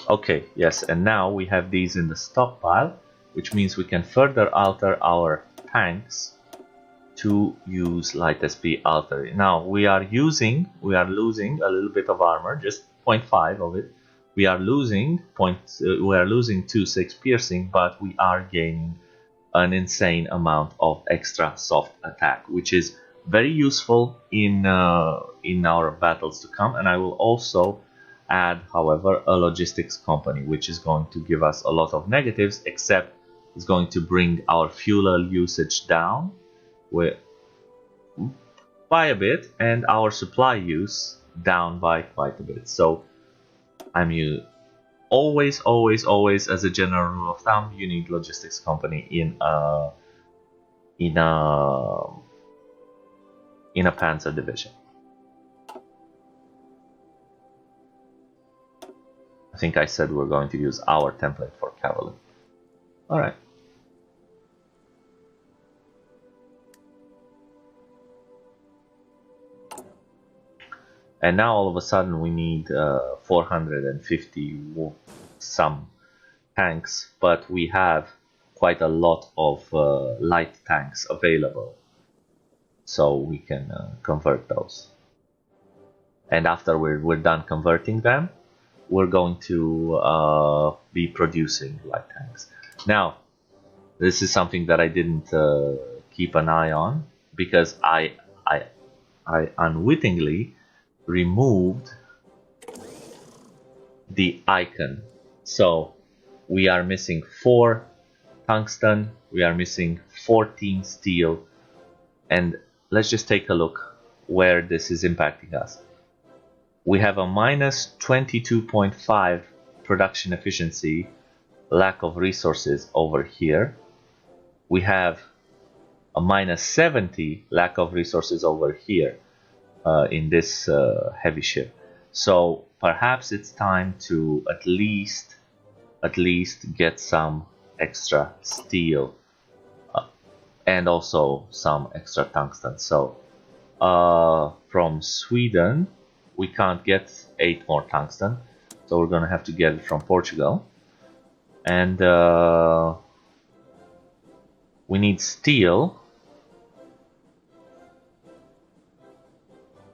Okay, yes, and now we have these in the stockpile, which means we can further alter our tanks to use light SP alter. Now we are losing a little bit of armor, just 0.5 of it. We are losing 2.6 piercing, but we are gaining an insane amount of extra soft attack, which is very useful in our battles to come. And I will also add, however, a logistics company, which is going to give us a lot of negatives, except it's going to bring our fuel usage down by a bit and our supply use down by quite a bit. So always as a general rule of thumb, you need logistics company in a Panzer division. I think I said we're going to use our template for cavalry. All right. And now all of a sudden we need 450 some tanks, but we have quite a lot of light tanks available, so we can convert those. And after we're done converting them, we're going to be producing light tanks. Now, this is something that I didn't keep an eye on, because I unwittingly removed the icon. So we are missing 4 tungsten, we are missing 14 steel, and let's just take a look where this is impacting us. We have a minus 22.5 production efficiency, lack of resources over here. We have a minus 70 lack of resources over here in this heavy ship. So perhaps it's time to at least get some extra steel and also some extra tungsten. So from Sweden we can't get 8 more tungsten, so we're gonna have to get it from Portugal. And we need steel,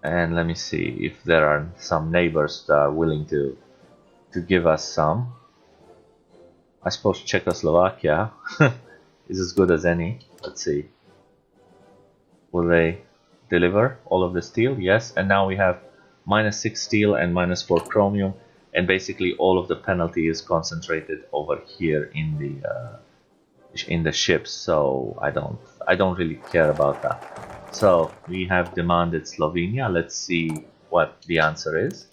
and let me see if there are some neighbors that are willing to give us some. I suppose Czechoslovakia is as good as any. Let's see, will they deliver all of the steel? Yes. And now we have minus 6 steel and minus 4 chromium, and basically all of the penalty is concentrated over here in the ships, so I don't really care about that. So we have demanded Slovenia. Let's see what the answer is.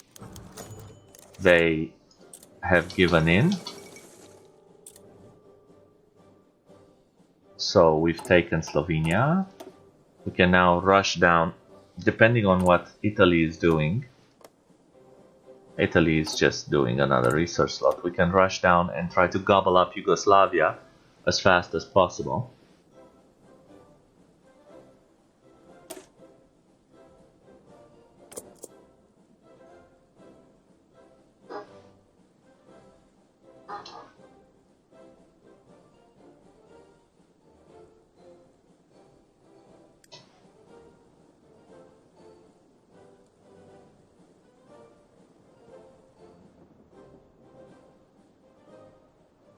They have given in, so we've taken Slovenia. We can now rush down, depending on what Italy is doing. Italy is just doing another research slot. We can rush down and try to gobble up Yugoslavia as fast as possible.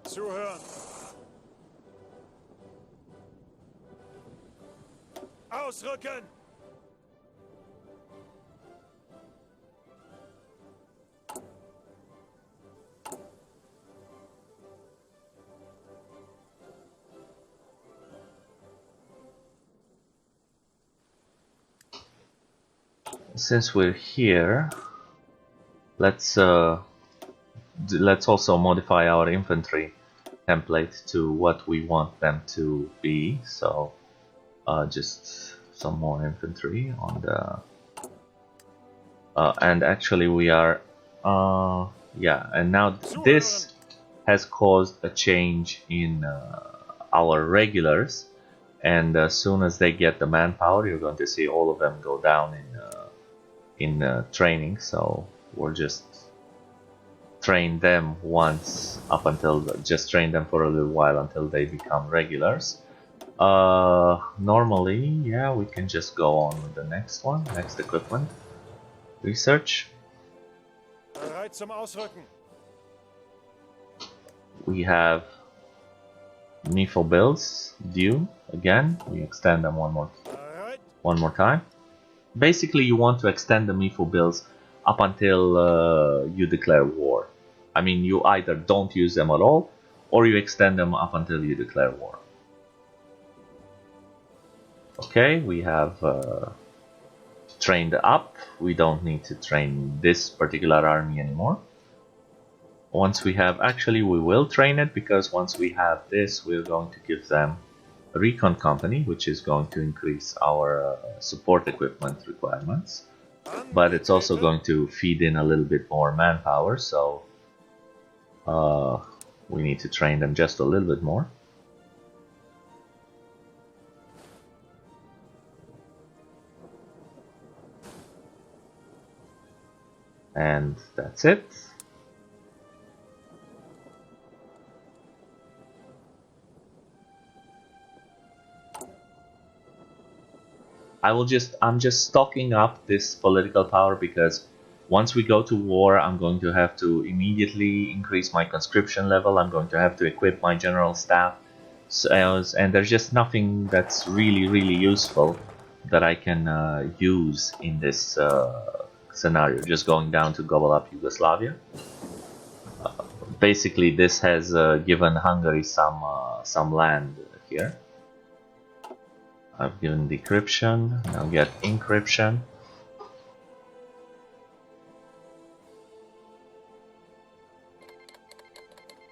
Zuhören. Ausrücken. Since we're here, let's also modify our infantry template to what we want them to be. So just some more infantry on the and actually we are yeah, and now this has caused a change in our regulars, and as soon as they get the manpower, you're going to see all of them go down in training. So we'll just train them once up until, just train them for a little while until they become regulars. Normally, yeah, we can just go on with the next one, next equipment. Research. Bereit zum Ausrücken. We have NIFO builds due again. We extend them one more time. Basically, you want to extend the MIFO builds up until you declare war. I mean, you either don't use them at all, or you extend them up until you declare war. Okay, we have trained up. We don't need to train this particular army anymore. Once we have, actually we will train it, because once we have this, we're going to give them a recon company, which is going to increase our support equipment requirements. But it's also going to feed in a little bit more manpower, so we need to train them just a little bit more. And that's it. I'm just stocking up this political power, because once we go to war, I'm going to have to immediately increase my conscription level. I'm going to have to equip my general staff, and there's just nothing that's really useful that I can use in this scenario. Just going down to gobble up Yugoslavia. Basically, this has given Hungary some land here. I've given decryption, now get encryption.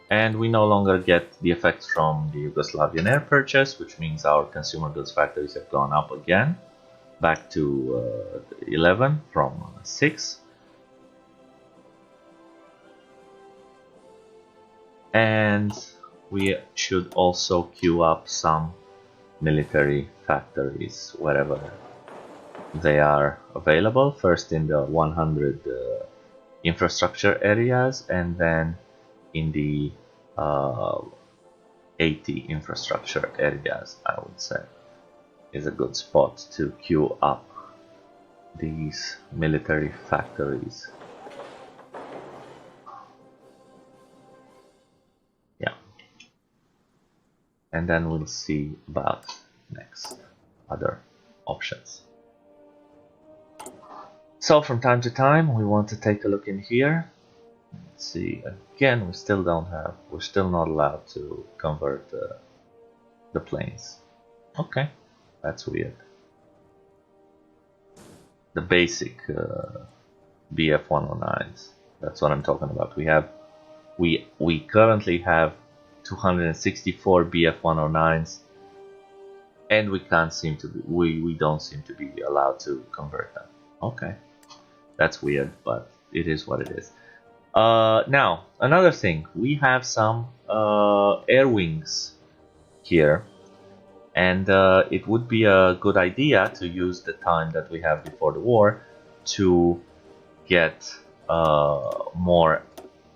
And we no longer get the effects from the Yugoslavian air purchase, which means our consumer goods factories have gone up again, back to 11 from 6. And we should also queue up some military factories wherever they are available. First in the 100 infrastructure areas, and then in the 80 infrastructure areas, I would say, is a good spot to queue up these military factories. Yeah. And then we'll see about next other options. So from time to time we want to take a look in here. Let's see, again, we're still not allowed to convert the planes. Okay, that's weird. The basic BF-109s, that's what I'm talking about. We currently have 264 BF-109s, and we don't seem to be allowed to convert them. Okay, that's weird, but it is what it is. Now, another thing, we have some air wings here, and it would be a good idea to use the time that we have before the war to get more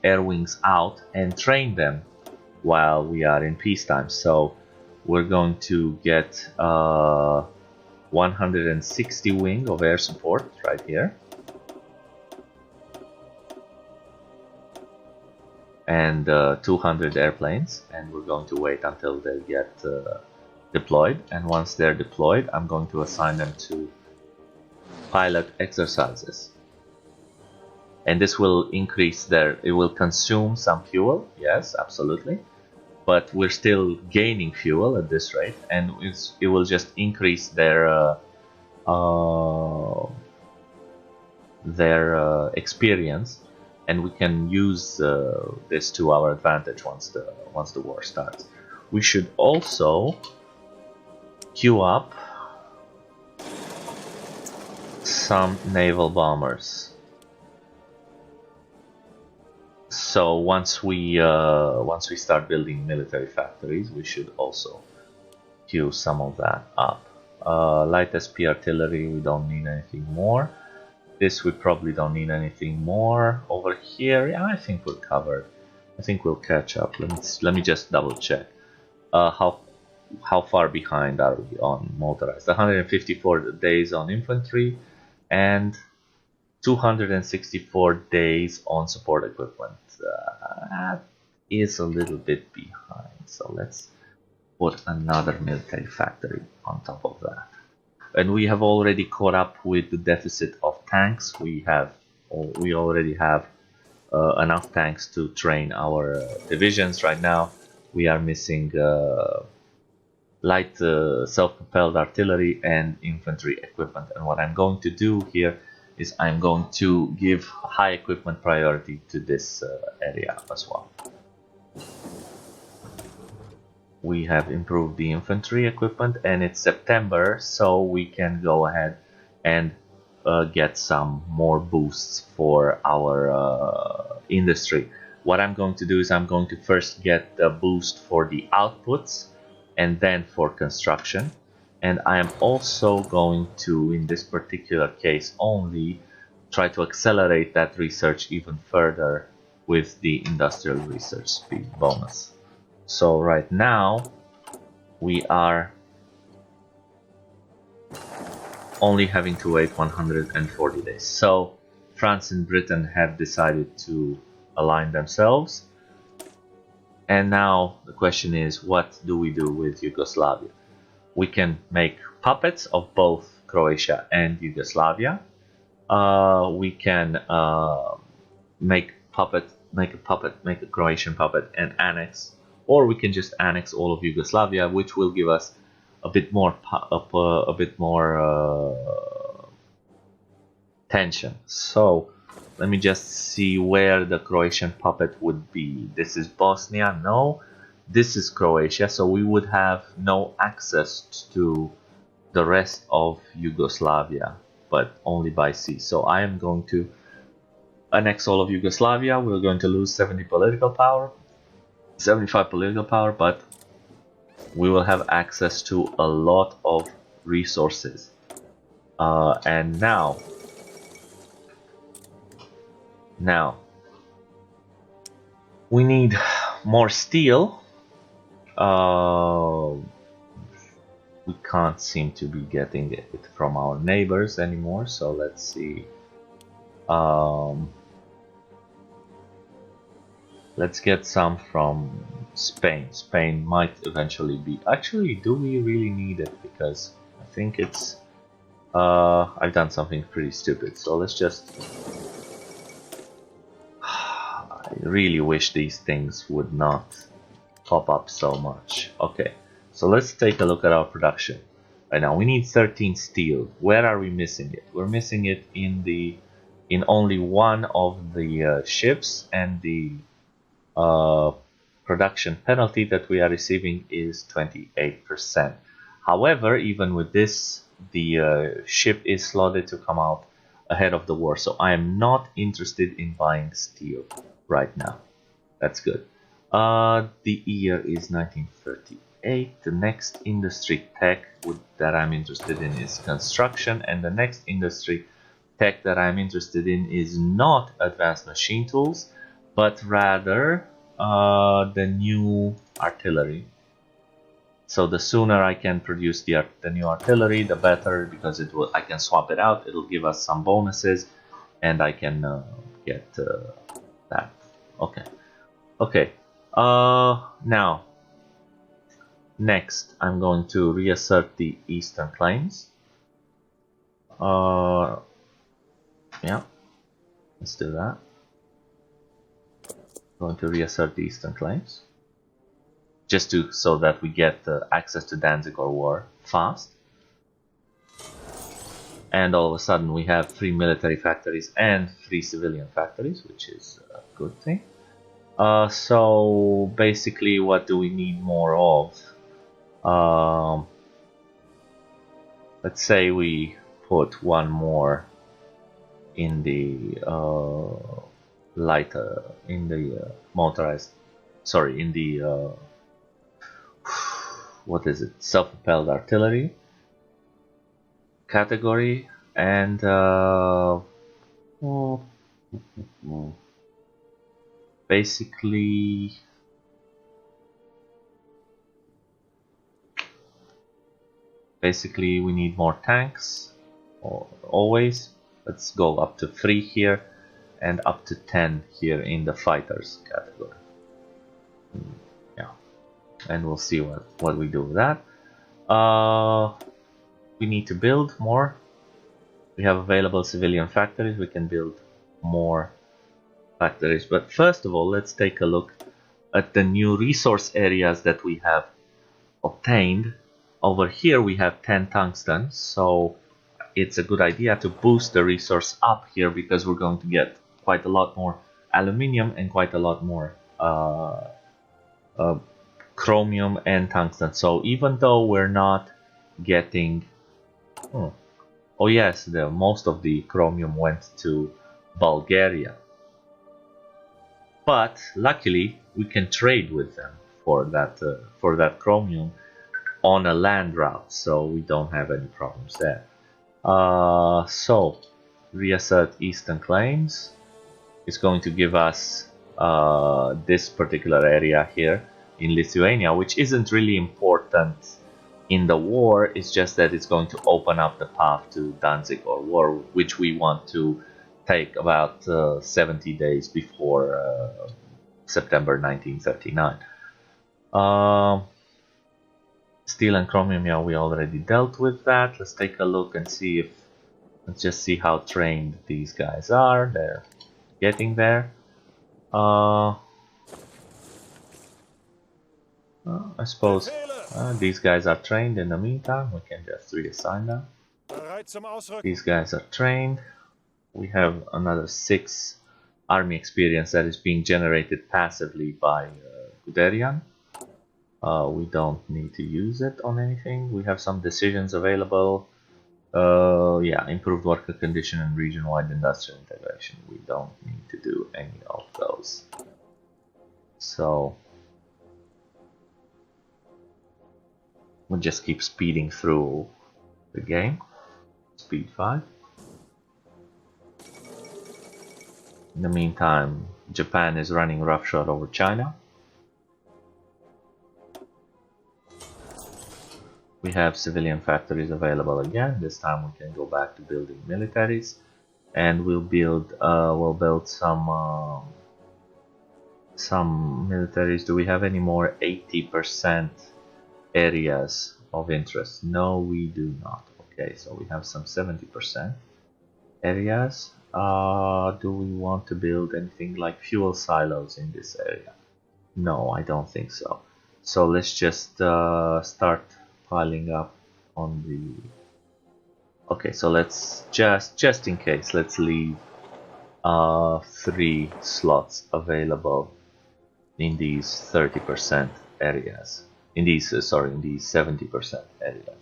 air wings out and train them while we are in peacetime. So we're going to get 160 wing of air support right here, and 200 airplanes, and we're going to wait until they get deployed. And once they're deployed, I'm going to assign them to pilot exercises, and this will increase it will consume some fuel, yes, absolutely, but we're still gaining fuel at this rate, and it will just increase their experience, and we can use this to our advantage once the war starts. We should also queue up some naval bombers. So once we start building military factories, we should also queue some of that up. Light SP artillery, we don't need anything more. This we probably don't need anything more. Over here, yeah, I think we're covered. I think we'll catch up. Let me just double check. How far behind are we on motorized? 154 days on infantry, and 264 days on support equipment. That is a little bit behind. So let's put another military factory on top of that. And we have already caught up with the deficit of tanks. We have we already have enough tanks to train our divisions. Right now we are missing light self-propelled artillery and infantry equipment, and what I'm going to do here is I'm going to give high equipment priority to this area as well. We have improved the infantry equipment, and it's September, so we can go ahead and get some more boosts for our industry. What I'm going to do is I'm going to first get the boost for the outputs and then for construction, and I am also going to, in this particular case only, try to accelerate that research even further with the industrial research speed bonus. So right now we are only having to wait 140 days. So France and Britain have decided to align themselves. And now the question is, what do we do with Yugoslavia? We can make puppets of both Croatia and Yugoslavia. We can make a Croatian puppet and annex, or we can just annex all of Yugoslavia, which will give us a bit more tension. So let me just see where the Croatian puppet would be. This is Bosnia. No, this is Croatia. So we would have no access to the rest of Yugoslavia, but only by sea. So I am going to annex all of Yugoslavia. We're going to lose 75 political power, but we will have access to a lot of resources. And now we need more steel. We can't seem to be getting it from our neighbors anymore, so let's see. Let's get some from Spain. Spain might eventually be... Actually, do we really need it? Because I think it's... I've done something pretty stupid, so let's just... I really wish these things would not pop up so much. Okay, so let's take a look at our production. Right now, we need 13 steel. Where are we missing it? We're missing it in only one of the ships, and the production penalty that we are receiving is 28%. However, even with this, the ship is slotted to come out ahead of the war, so I am not interested in buying steel right now. That's good. The year is 1938. The next industry tech that I'm interested in is construction, and the next industry tech that I'm interested in is not advanced machine tools, but rather the new artillery. So the sooner I can produce the new artillery, the better, because I can swap it out. It'll give us some bonuses, and I can get that. Okay. Now, next I'm going to reassert the eastern claims. Yeah, let's do that. Going to reassert the eastern claims, just so that we get access to Danzig or War fast. And all of a sudden we have 3 military factories and 3 civilian factories, which is a good thing. So basically, what do we need more of? Let's say we put one more in the motorized, sorry, in the what is it, self-propelled artillery category, and basically we need more tanks, always. Let's go up to 3 here and up to 10 here in the fighters category. Yeah, and we'll see what we do with that. We need to build more. We have available civilian factories. We can build more factories. But first of all, let's take a look at the new resource areas that we have obtained. Over here we have 10 tungsten, so it's a good idea to boost the resource up here, because we're going to get quite a lot more aluminium and quite a lot more chromium and tungsten. So even though we're not getting oh yes, most of the chromium went to Bulgaria, but luckily we can trade with them for that chromium on a land route, so we don't have any problems there. So reassert eastern claims is going to give us this particular area here in Lithuania, which isn't really important in the war. It's just that it's going to open up the path to Danzig or war, which we want to take about 70 days before September 1939. Steel and chromium, yeah, we already dealt with that. Let's take a look and see if, let's just see how trained these guys are. They're getting there. I suppose these guys are trained. In the meantime, we can just reassign them. Bereit zum Ausrücken. These guys are trained. We have another 6 army experience that is being generated passively by Guderian. We don't need to use it on anything. We have some decisions available. Yeah, improved worker condition and region-wide industrial integration. We don't need to do any of those. So we'll just keep speeding through the game. Speed 5. In the meantime, Japan is running roughshod over China. We have civilian factories available again. This time we can go back to building militaries, and we'll build some militaries. Do we have any more 80% areas of interest? No, we do not. Okay, so we have some 70% areas. Do we want to build anything like fuel silos in this area? No, I don't think so. So let's just start piling up on the... Okay, so let's just in case, let's leave 3 slots available in these 30% areas. In these, in these 70% areas.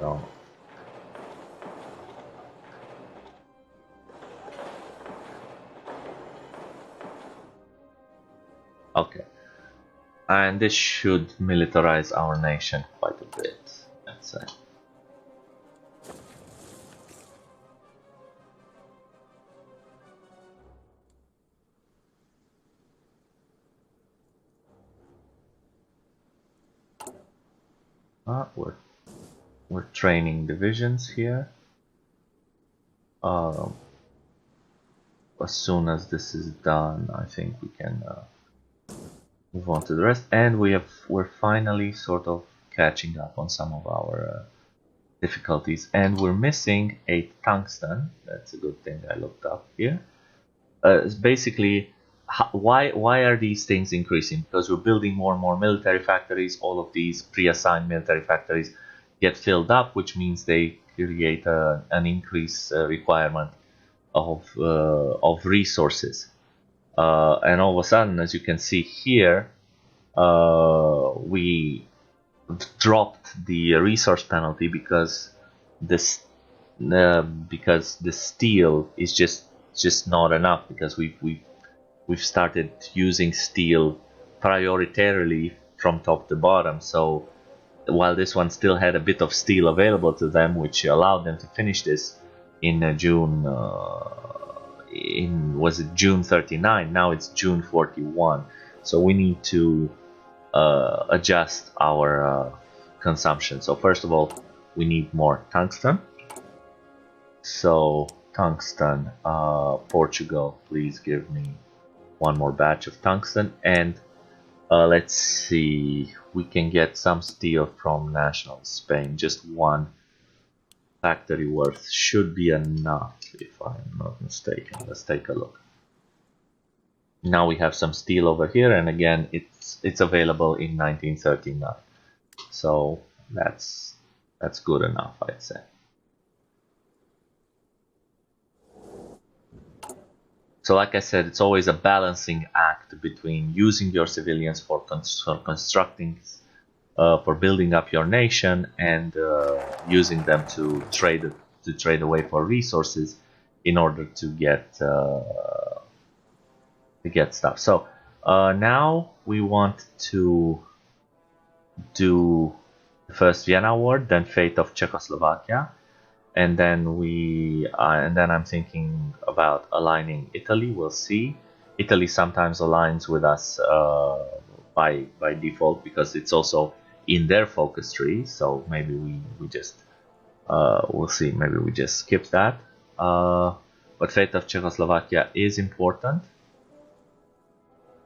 So, okay. And this should militarize our nation quite a bit, let's say. We're training divisions here. As soon as this is done, I think we can move on to the rest, and we're finally sort of catching up on some of our difficulties, and we're missing 8 tungsten. That's a good thing I looked up here. It's basically, why are these things increasing? Because we're building more and more military factories. All of these pre-assigned military factories get filled up, which means they create an increased requirement of resources. And all of a sudden, as you can see here, we dropped the resource penalty because the steel is just not enough, because we've started using steel prioritarily from top to bottom. So while this one still had a bit of steel available to them, which allowed them to finish this in June. Was it June 39? Now it's June 41. So we need to adjust our consumption. So first of all, we need more tungsten. So tungsten, Portugal, please give me 1 more batch of tungsten. And let's see, we can get some steel from National Spain, just 1 factory worth should be enough, if I'm not mistaken. Let's take a look. Now we have some steel over here, and again it's available in 1939. So that's good enough, I'd say. So like I said, it's always a balancing act between using your civilians for constructing, for building up your nation, and using them to trade away for resources in order to get stuff. So now we want to do the first Vienna War, then fate of Czechoslovakia. And then I'm thinking about aligning Italy. We'll see. Italy sometimes aligns with us by default because it's also in their focus tree. So maybe we just we'll see. Maybe we just skip that. But fate of Czechoslovakia is important.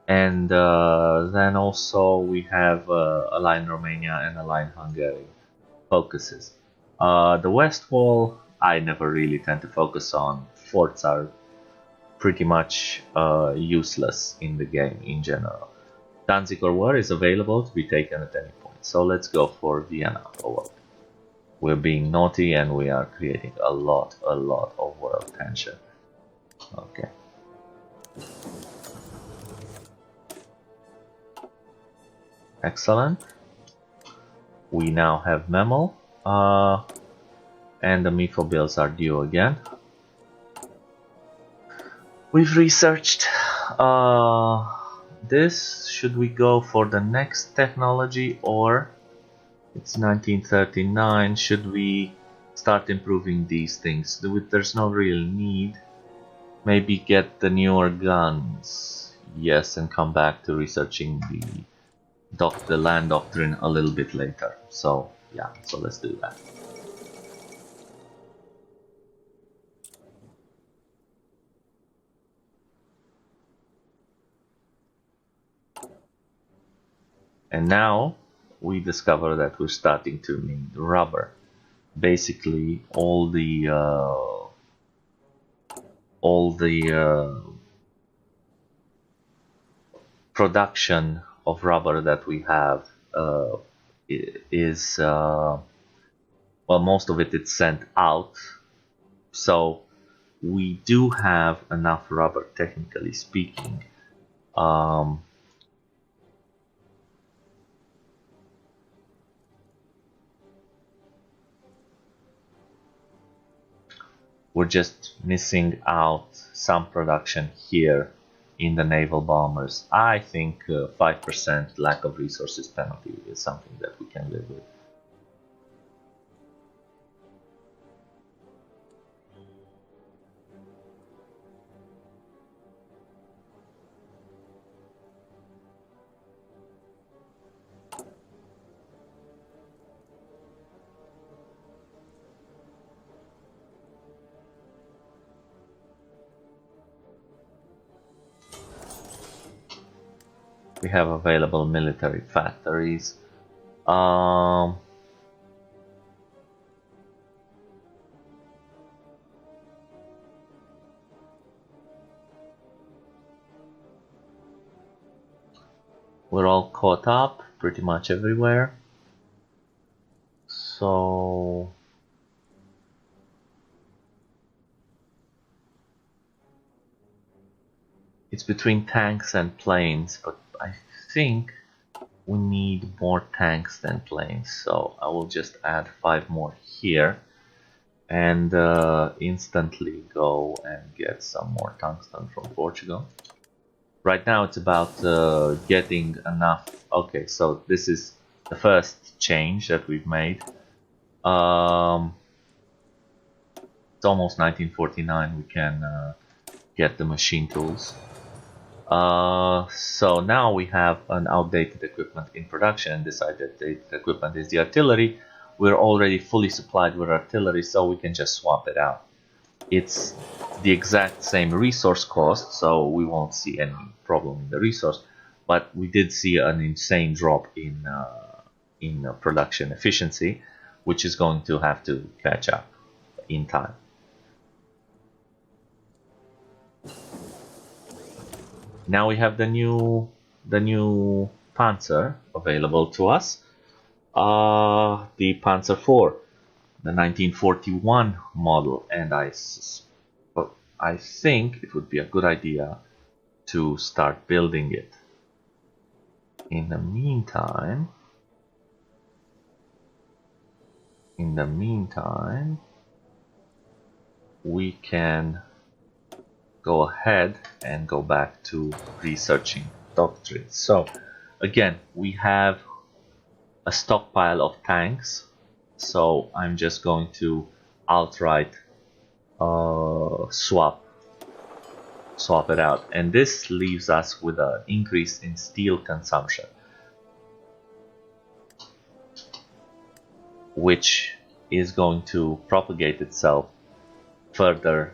And then also we have align Romania and align Hungary focuses. The West Wall, I never really tend to focus on. Forts are pretty much useless in the game in general. Danziger War is available to be taken at any point. So let's go for Vienna forward. We're being naughty and we are creating a lot of world tension. Okay. Excellent. We now have Memel. And the Mifo bills are due again. We've researched this. Should we go for the next technology, or it's 1939? Should we start improving these things? There's no real need. Maybe get the newer guns. Yes, and come back to researching the land doctrine a little bit later. So yeah, so let's do that. And now we discover that we're starting to need rubber. Basically, all the production of rubber that we have is well, most of it's sent out. So we do have enough rubber, technically speaking. We're just missing out some production here in the naval bombers. I think 5% lack of resources penalty is something that we can live with. We have available military factories. We're all caught up pretty much everywhere. So it's between tanks and planes, but I think we need more tanks than planes, so I will just add 5 more here and instantly go and get some more tungsten from Portugal. Right now it's about getting enough. Okay, so this is the first change that we've made. It's almost 1949. We can get the machine tools. So now we have an outdated equipment in production. This outdated equipment is the artillery. We're already fully supplied with artillery, so we can just swap it out. It's the exact same resource cost, so we won't see any problem in the resource, but we did see an insane drop in production efficiency, which is going to have to catch up. in time. Now we have the new Panzer available to us, the Panzer IV, the 1941 model, and I think it would be a good idea to start building it. In the meantime, we can go ahead and go back to researching doctrines. So again, we have a stockpile of tanks, so I'm just going to outright swap it out, and this leaves us with an increase in steel consumption, which is going to propagate itself further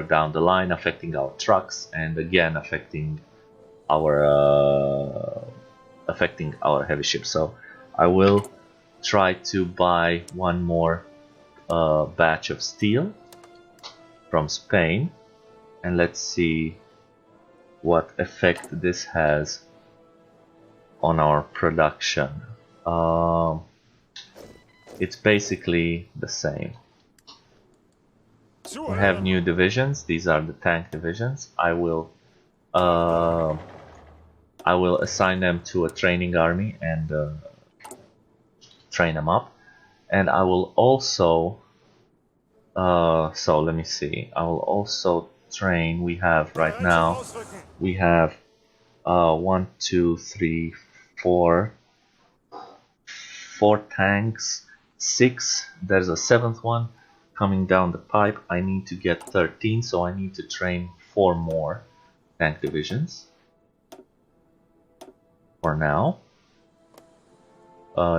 down the line, affecting our trucks, and again affecting our heavy ships. So I will try to buy one more batch of steel from Spain, and let's see what effect this has on our production. It's basically the same. We have new divisions. These are the tank divisions. I will assign them to a training army and train them up. And I will also so let me see. I will also train. We have right now. We have 1, 2, 3, 4 tanks. 6. There's a 7th one coming down the pipe. I need to get 13, so I need to train 4 more tank divisions for now.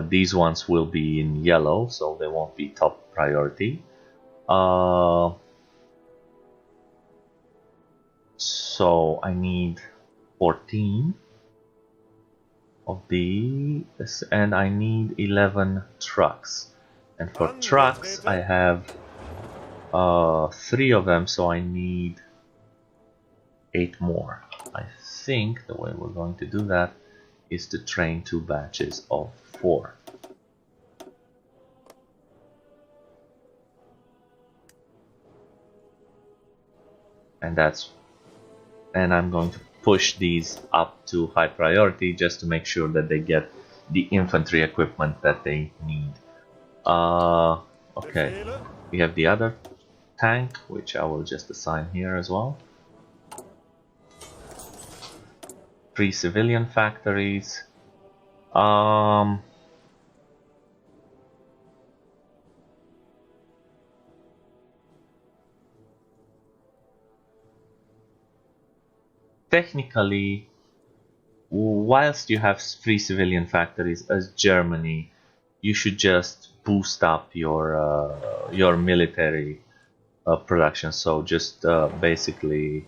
These ones will be in yellow, so they won't be top priority. So I need 14 of these, and I need 11 trucks. And for trucks, I have 3 of them, so I need 8 more. I think the way we're going to do that is to train 2 batches of 4. And I'm going to push these up to high priority just to make sure that they get the infantry equipment that they need. Okay, we have the other tank, which I will just assign here as well. 3 civilian factories. Technically, whilst you have 3 civilian factories as Germany, you should just boost up your military production. So just basically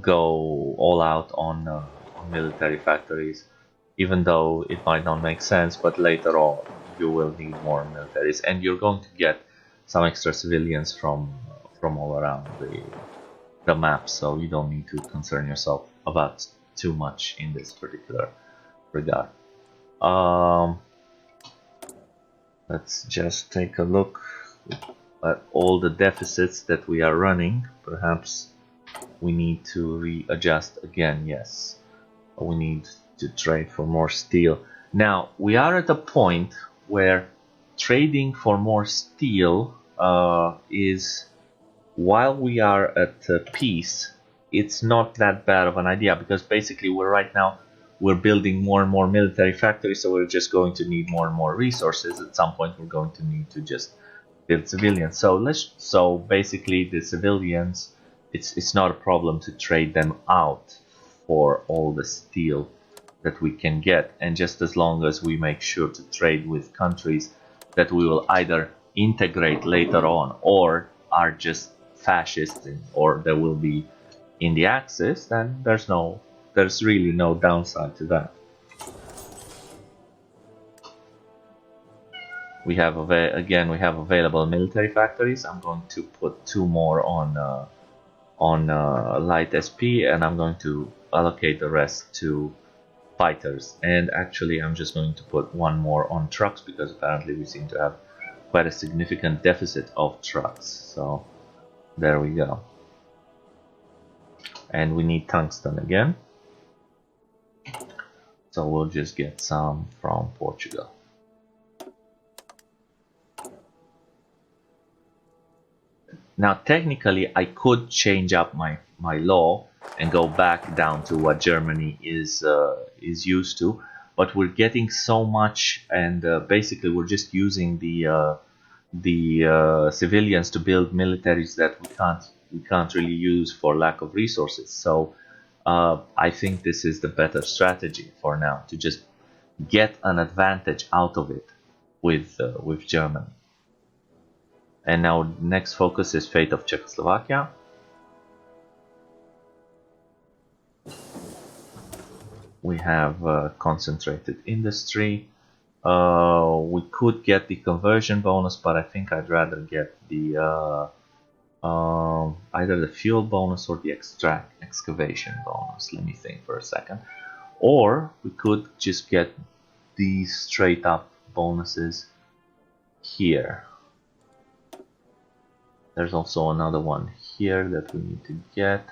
go all out on military factories, even though it might not make sense, but later on you will need more militaries, and you're going to get some extra civilians from all around the map, so you don't need to concern yourself about too much in this particular regard. Let's just take a look at all the deficits that we are running. Perhaps we need to readjust again. Yes, we need to trade for more steel. Now we are at a point where trading for more steel is, while we are at peace, it's not that bad of an idea, because basically we're building more and more military factories, so we're just going to need more and more resources. At some point we're going to need to just build civilians. So basically the civilians, it's not a problem to trade them out for all the steel that we can get, and just as long as we make sure to trade with countries that we will either integrate later on or are just fascist or there will be in the Axis, then there's really no downside to that. We have again we have available military factories. I'm going to put 2 more on light SP, and I'm going to allocate the rest to fighters. And actually, I'm just going to put 1 more on trucks because apparently we seem to have quite a significant deficit of trucks. So there we go. And we need tungsten again. So we'll just get some from Portugal. Now, technically, I could change up my law and go back down to what Germany is used to, but we're getting so much, and basically we're just using the civilians to build militaries that we can't really use for lack of resources. So I think this is the better strategy for now, to just get an advantage out of it with Germany. And now next focus is fate of Czechoslovakia. We have concentrated industry. We could get the conversion bonus, but I think I'd rather get the either the fuel bonus or the excavation bonus. Let me think for a second. Or we could just get these straight up bonuses here. There's also another one here that we need to get.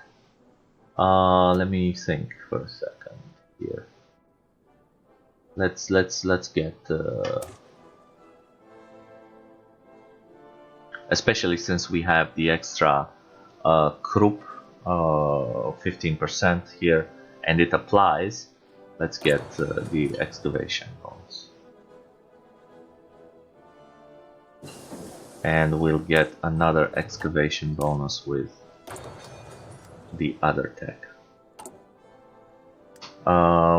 Let me think for a second here. Let's get especially since we have the extra Krupp 15% here, and it applies. Let's get the excavation bonus. And we'll get another excavation bonus with the other tech.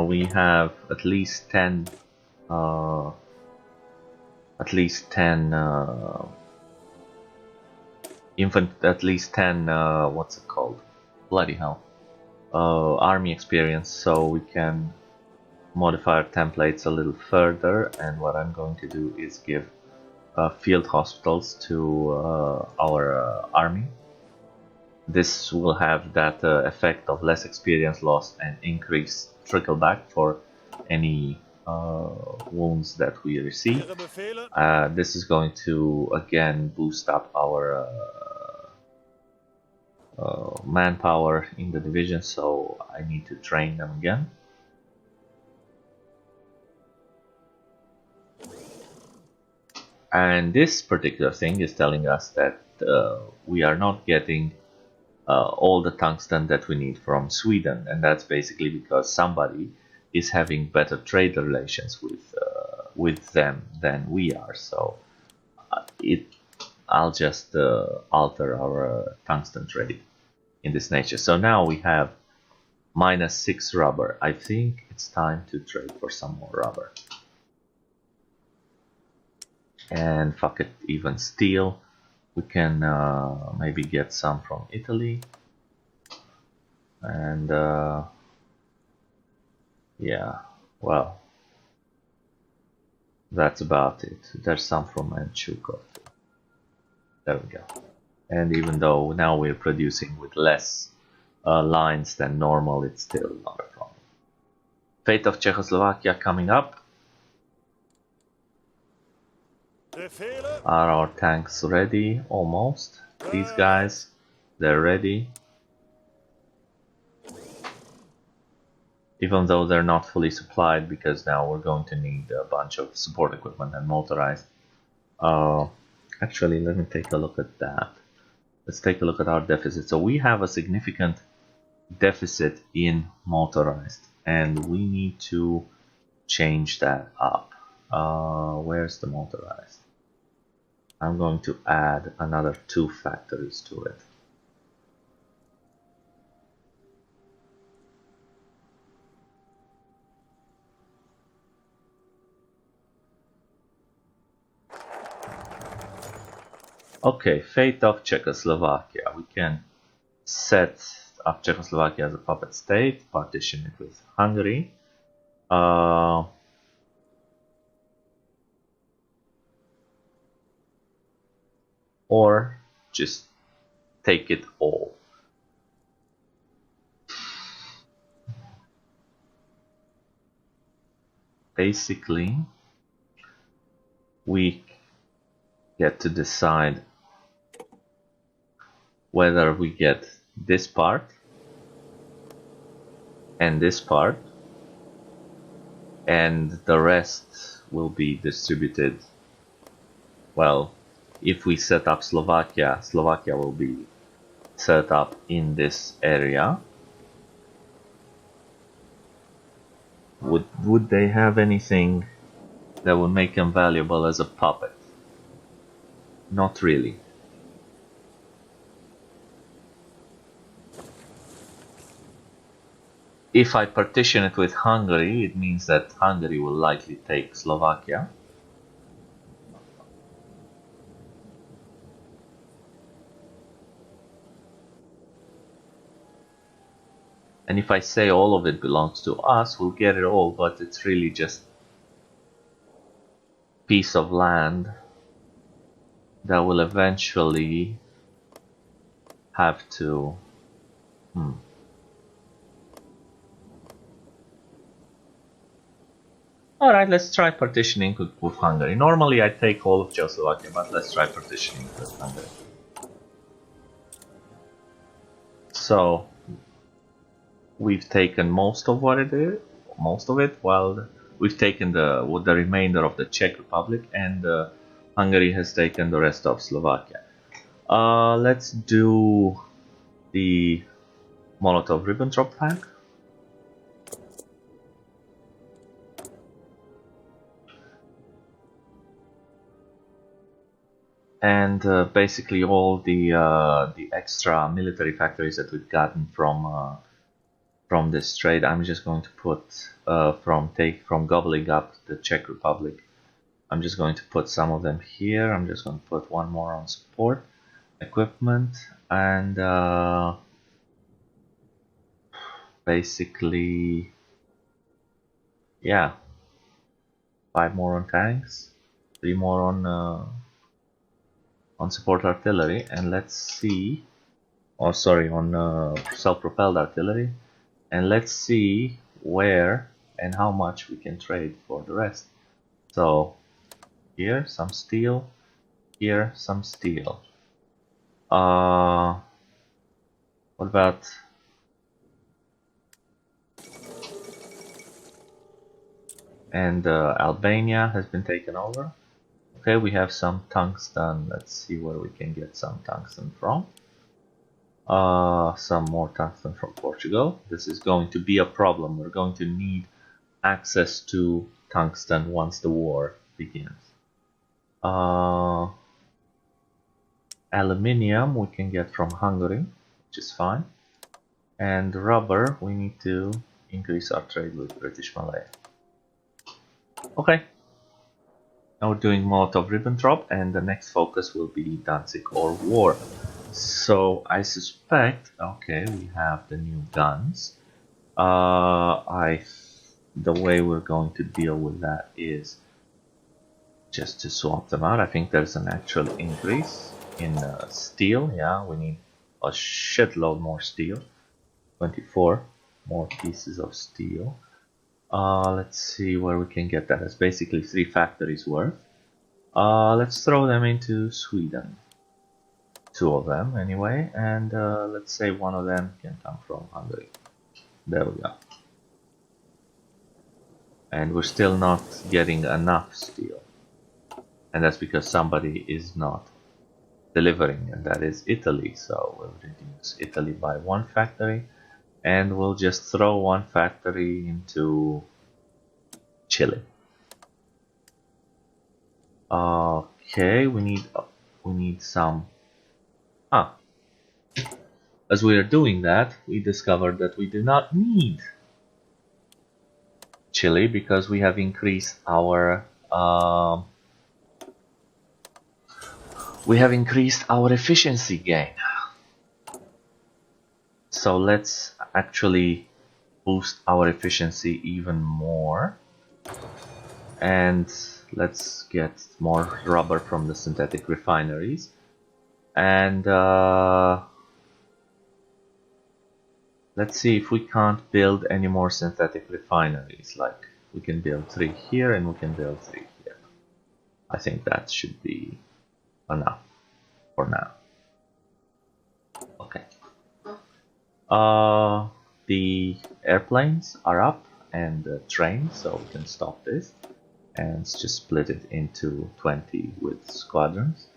We have at least 10 what's it called? Bloody hell. Army experience, so we can modify our templates a little further, and what I'm going to do is give field hospitals to our army. This will have that effect of less experience lost and increased trickleback for any wounds that we receive. This is going to again boost up our manpower in the division, so I need to train them again. And this particular thing is telling us that we are not getting all the tungsten that we need from Sweden, and that's basically because somebody is having better trade relations with them than we are. So I'll just alter our tungsten trade in this nature. So now we have -6 rubber. I think it's time to trade for some more rubber. And fuck it, even steel. We can maybe get some from Italy. And yeah, well, that's about it. There's some from Manchukuo. There we go. And even though now we're producing with less lines than normal, it's still not a problem. Fate of Czechoslovakia coming up. Are our tanks ready? Almost. These guys, they're ready. Even though they're not fully supplied, because now we're going to need a bunch of support equipment and motorized. Actually, let me take a look at that. Let's take a look at our deficit. So we have a significant deficit in motorized, and we need to change that up. Where's the motorized? I'm going to add another 2 factories to it. Okay, fate of Czechoslovakia. We can set up Czechoslovakia as a puppet state, partition it with Hungary. or just take it all. Basically, we get to decide whether we get this part and this part, and the rest will be distributed. Well, if we set up Slovakia, Slovakia will be set up in this area. Would they have anything that would make them valuable as a puppet? Not really. If I partition it with Hungary, it means that Hungary will likely take Slovakia. And if I say all of it belongs to us, we'll get it all, but it's really just a piece of land that will eventually have to... Alright, let's try partitioning with Hungary. Normally I take all of Czechoslovakia, but let's try partitioning with Hungary. So, we've taken most of what it is, while we've taken the remainder of the Czech Republic, and Hungary has taken the rest of Slovakia. Let's do the Molotov-Ribbentrop Pact. And basically all the extra military factories that we've gotten from this trade, I'm just going to put from Gobbling up the Czech Republic. I'm just going to put some of them here. I'm just going to put one more on support, equipment, and basically, yeah, 5 more on tanks, 3 more on support artillery, and let's see, or sorry, on self-propelled artillery, and let's see where and how much we can trade for the rest. So here some steel, here some steel. What about and Albania has been taken over. Okay, we have some tungsten. Let's see where we can get some tungsten from. Some more tungsten from Portugal. This is going to be a problem. We're going to need access to tungsten once the war begins. Aluminium we can get from Hungary, which is fine. And rubber, we need to increase our trade with British Malay. Okay. Now we're doing Molotov-Ribbentrop, and the next focus will be Danzig or war. So I suspect, okay, we have the new guns. The way we're going to deal with that is just to swap them out. I think there's an actual increase in steel. Yeah, we need a shitload more steel. 24 more pieces of steel. Let's see where we can get that. It's basically 3 factories worth. Let's throw them into Sweden. 2 of them anyway, and let's say 1 of them can come from Hungary. There we go. And we're still not getting enough steel. And that's because somebody is not delivering, and that is Italy. So we'll reduce Italy by 1 factory, and we'll just throw 1 factory into Chile. Okay, we need some. As we are doing that, we discovered that we do not need Chile because we have increased our efficiency gain. So let's actually boost our efficiency even more, and let's get more rubber from the synthetic refineries. And let's see if we can't build any more synthetic refineries. Like we can build 3 here and we can build 3 here. I think that should be enough for now. Okay. The airplanes are up and the train, so we can stop this and just split it into 20 with squadrons.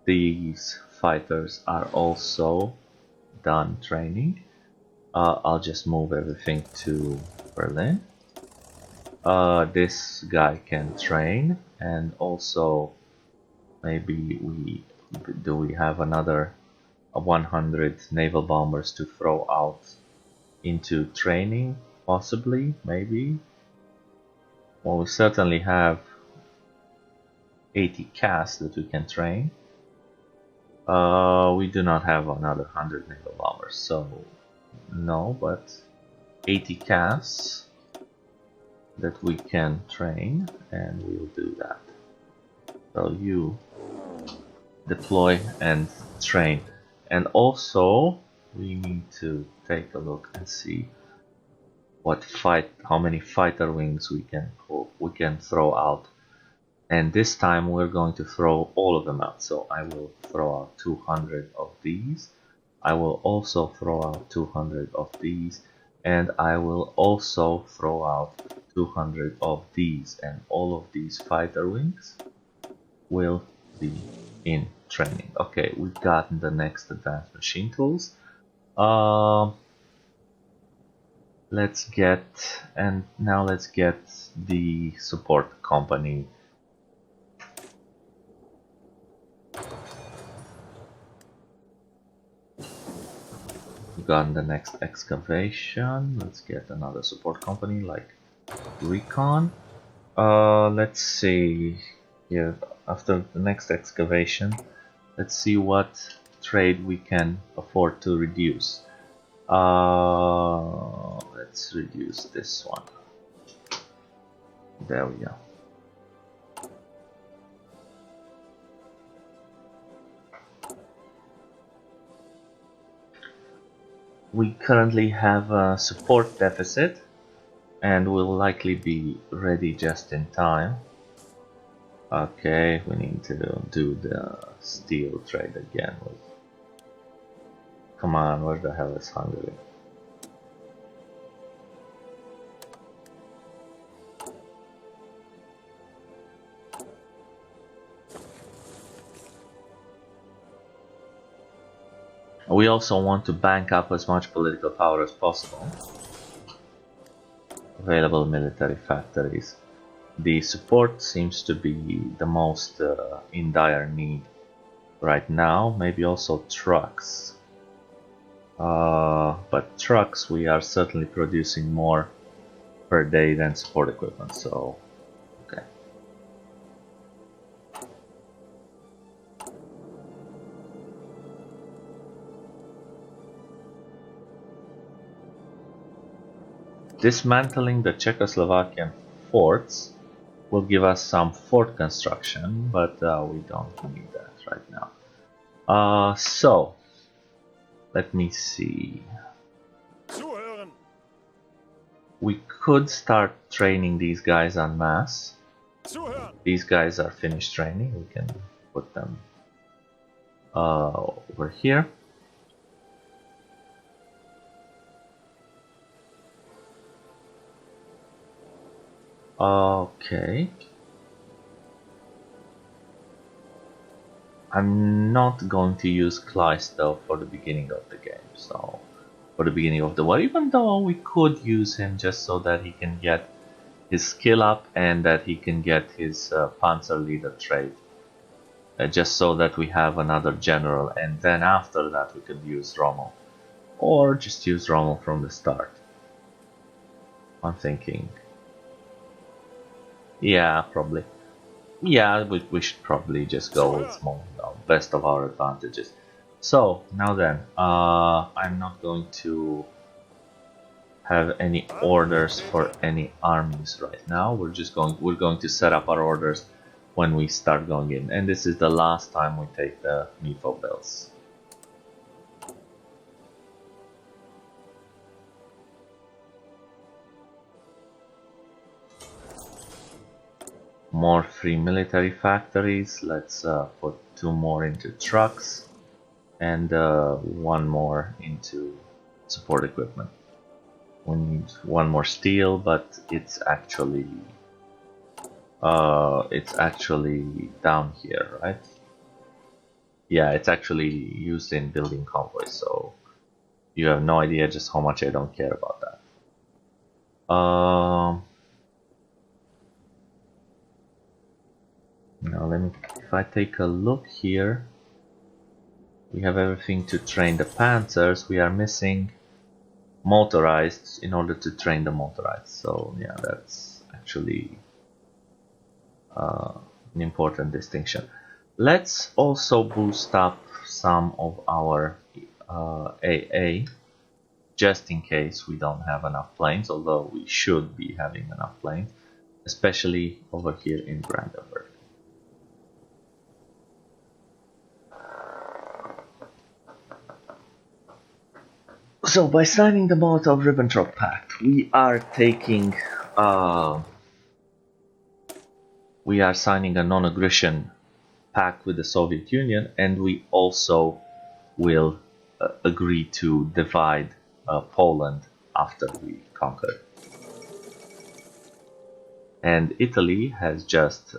These fighters are also done training. I'll just move everything to Berlin. This guy can train, and also maybe we have another 100 naval bombers to throw out into training, possibly, maybe. Well, we certainly have 80 CAS that we can train. We do not have another 100 naval bombers, so no, but 80 CAS that we can train, and we'll do that. So you deploy and train. And also we need to take a look and see how many fighter wings we can throw out. And this time we're going to throw all of them out. So I will throw out 200 of these. I will also throw out 200 of these. And I will also throw out 200 of these. And all of these fighter wings will be in training. Okay, we've gotten the next advanced machine tools. Let's get the support company. We've gotten the next excavation. Let's get another support company like Recon. Let's see here after the next excavation. Let's see what trade we can afford to reduce. Let's reduce this one. There we go. We currently have a support deficit and will likely be ready just in time. Okay, we need to do the steel trade again. Come on, where the hell is Hungary? We also want to bank up as much political power as possible. Available military factories. The support seems to be the most in dire need right now. Maybe also trucks. But trucks, we are certainly producing more per day than support equipment, so okay. Dismantling the Czechoslovakian forts will give us some fort construction, but we don't need that right now. So let me see. Zuhören. We could start training these guys en masse. Zuhören. These guys are finished training. We can put them over here. Okay. I'm not going to use Kleist though for the beginning of the game, so for the beginning of the war, even though we could use him just so that he can get his skill up and that he can get his Panzer leader trait, just so that we have another general, and then after that we could use Rommel, or just use Rommel from the start. I'm thinking, yeah, probably. Yeah, we should probably just go with small, best of our advantages. So now then, I'm not going to have any orders for any armies right now. We're going to set up our orders when we start going in. And this is the last time we take the Mifo bells. More free military factories. Let's put 2 more into trucks and 1 more into support equipment. We need 1 more steel, but it's actually down here, right? Yeah, it's actually used in building convoys, so you have no idea just how much I don't care about that. Now if I take a look here, we have everything to train the panzers. We are missing motorized in order to train the motorized. So yeah, that's actually an important distinction. Let's also boost up some of our AA, just in case we don't have enough planes, although we should be having enough planes, especially over here in Brandenburg. So by signing the Molotov-Ribbentrop Pact, we are taking we are signing a non-aggression pact with the Soviet Union, and we also will agree to divide Poland after we conquer. And Italy has just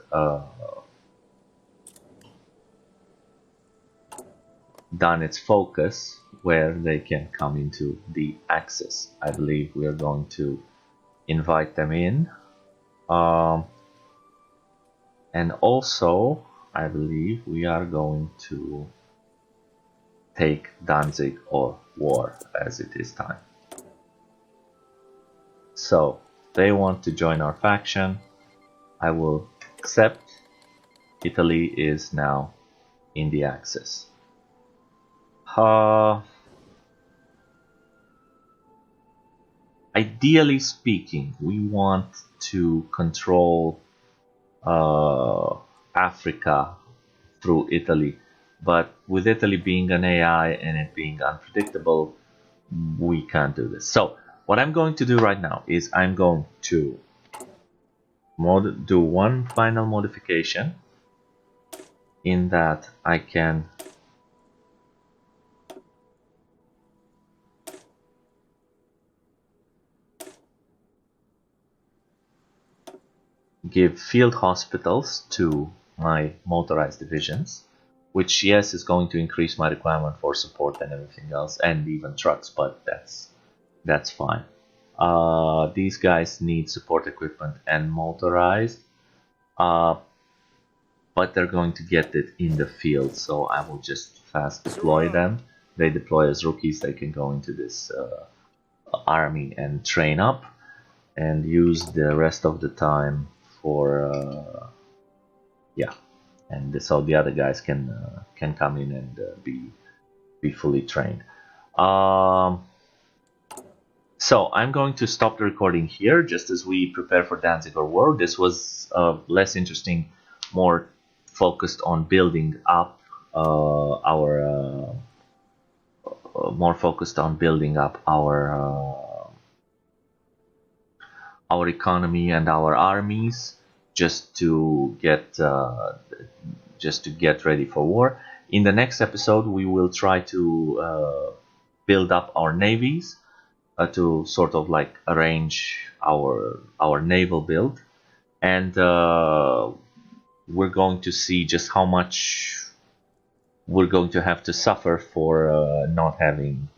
done its focus where they can come into the Axis. I believe we are going to invite them in. And also, I believe we are going to take Danzig or war, as it is time. So, they want to join our faction. I will accept. Italy is now in the Axis. Ideally speaking, we want to control Africa through Italy, but with Italy being an AI and it being unpredictable, we can't do this. So what I'm going to do right now is I'm going to do one final modification, in that I can give field hospitals to my motorized divisions, which yes is going to increase my requirement for support and everything else, and even trucks, but that's fine. These guys need support equipment and motorized, but they're going to get it in the field, so I will just fast deploy them. They deploy as rookies, they can go into this army and train up, and use the rest of the time for yeah, and so the other guys can come in and be fully trained. So I'm going to stop the recording here, just as we prepare for Danzig or War. This was less interesting, more focused on building up our our economy and our armies, just to get ready for war. In the next episode, we will try to build up our navies, to sort of like arrange our naval build, and we're going to see just how much we're going to have to suffer for not having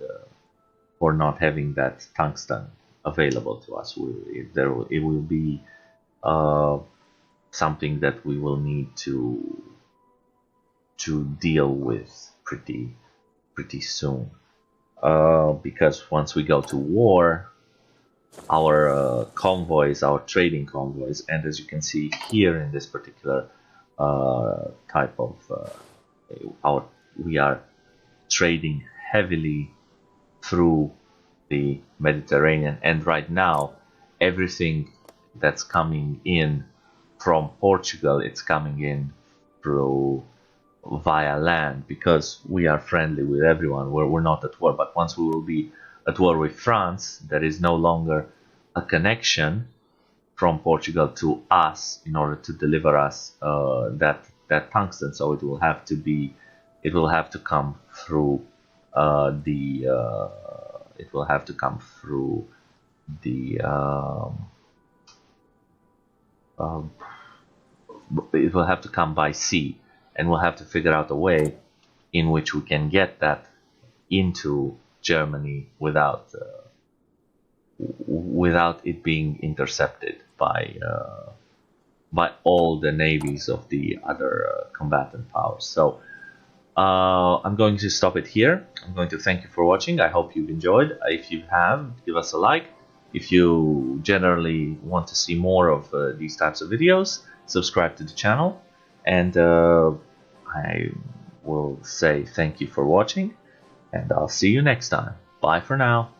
that tungsten available to us. It will be something that we will need to deal with pretty soon, because once we go to war, our convoys, our trading convoys, and as you can see here in this particular type of we are trading heavily through the Mediterranean, and right now everything that's coming in from Portugal, it's coming in through via land, because we are friendly with everyone. We're not at war. But once we will be at war with France, there is no longer a connection from Portugal to us in order to deliver us that tungsten. So it will have to come through it will have to come through the um, it will have to come by sea, and we'll have to figure out a way in which we can get that into Germany without it being intercepted by all the navies of the other combatant powers. So I'm going to stop it here. I'm going to thank you for watching. I hope you've enjoyed. If you have, give us a like. If you generally want to see more of these types of videos, subscribe to the channel. And I will say thank you for watching, and I'll see you next time. Bye for now.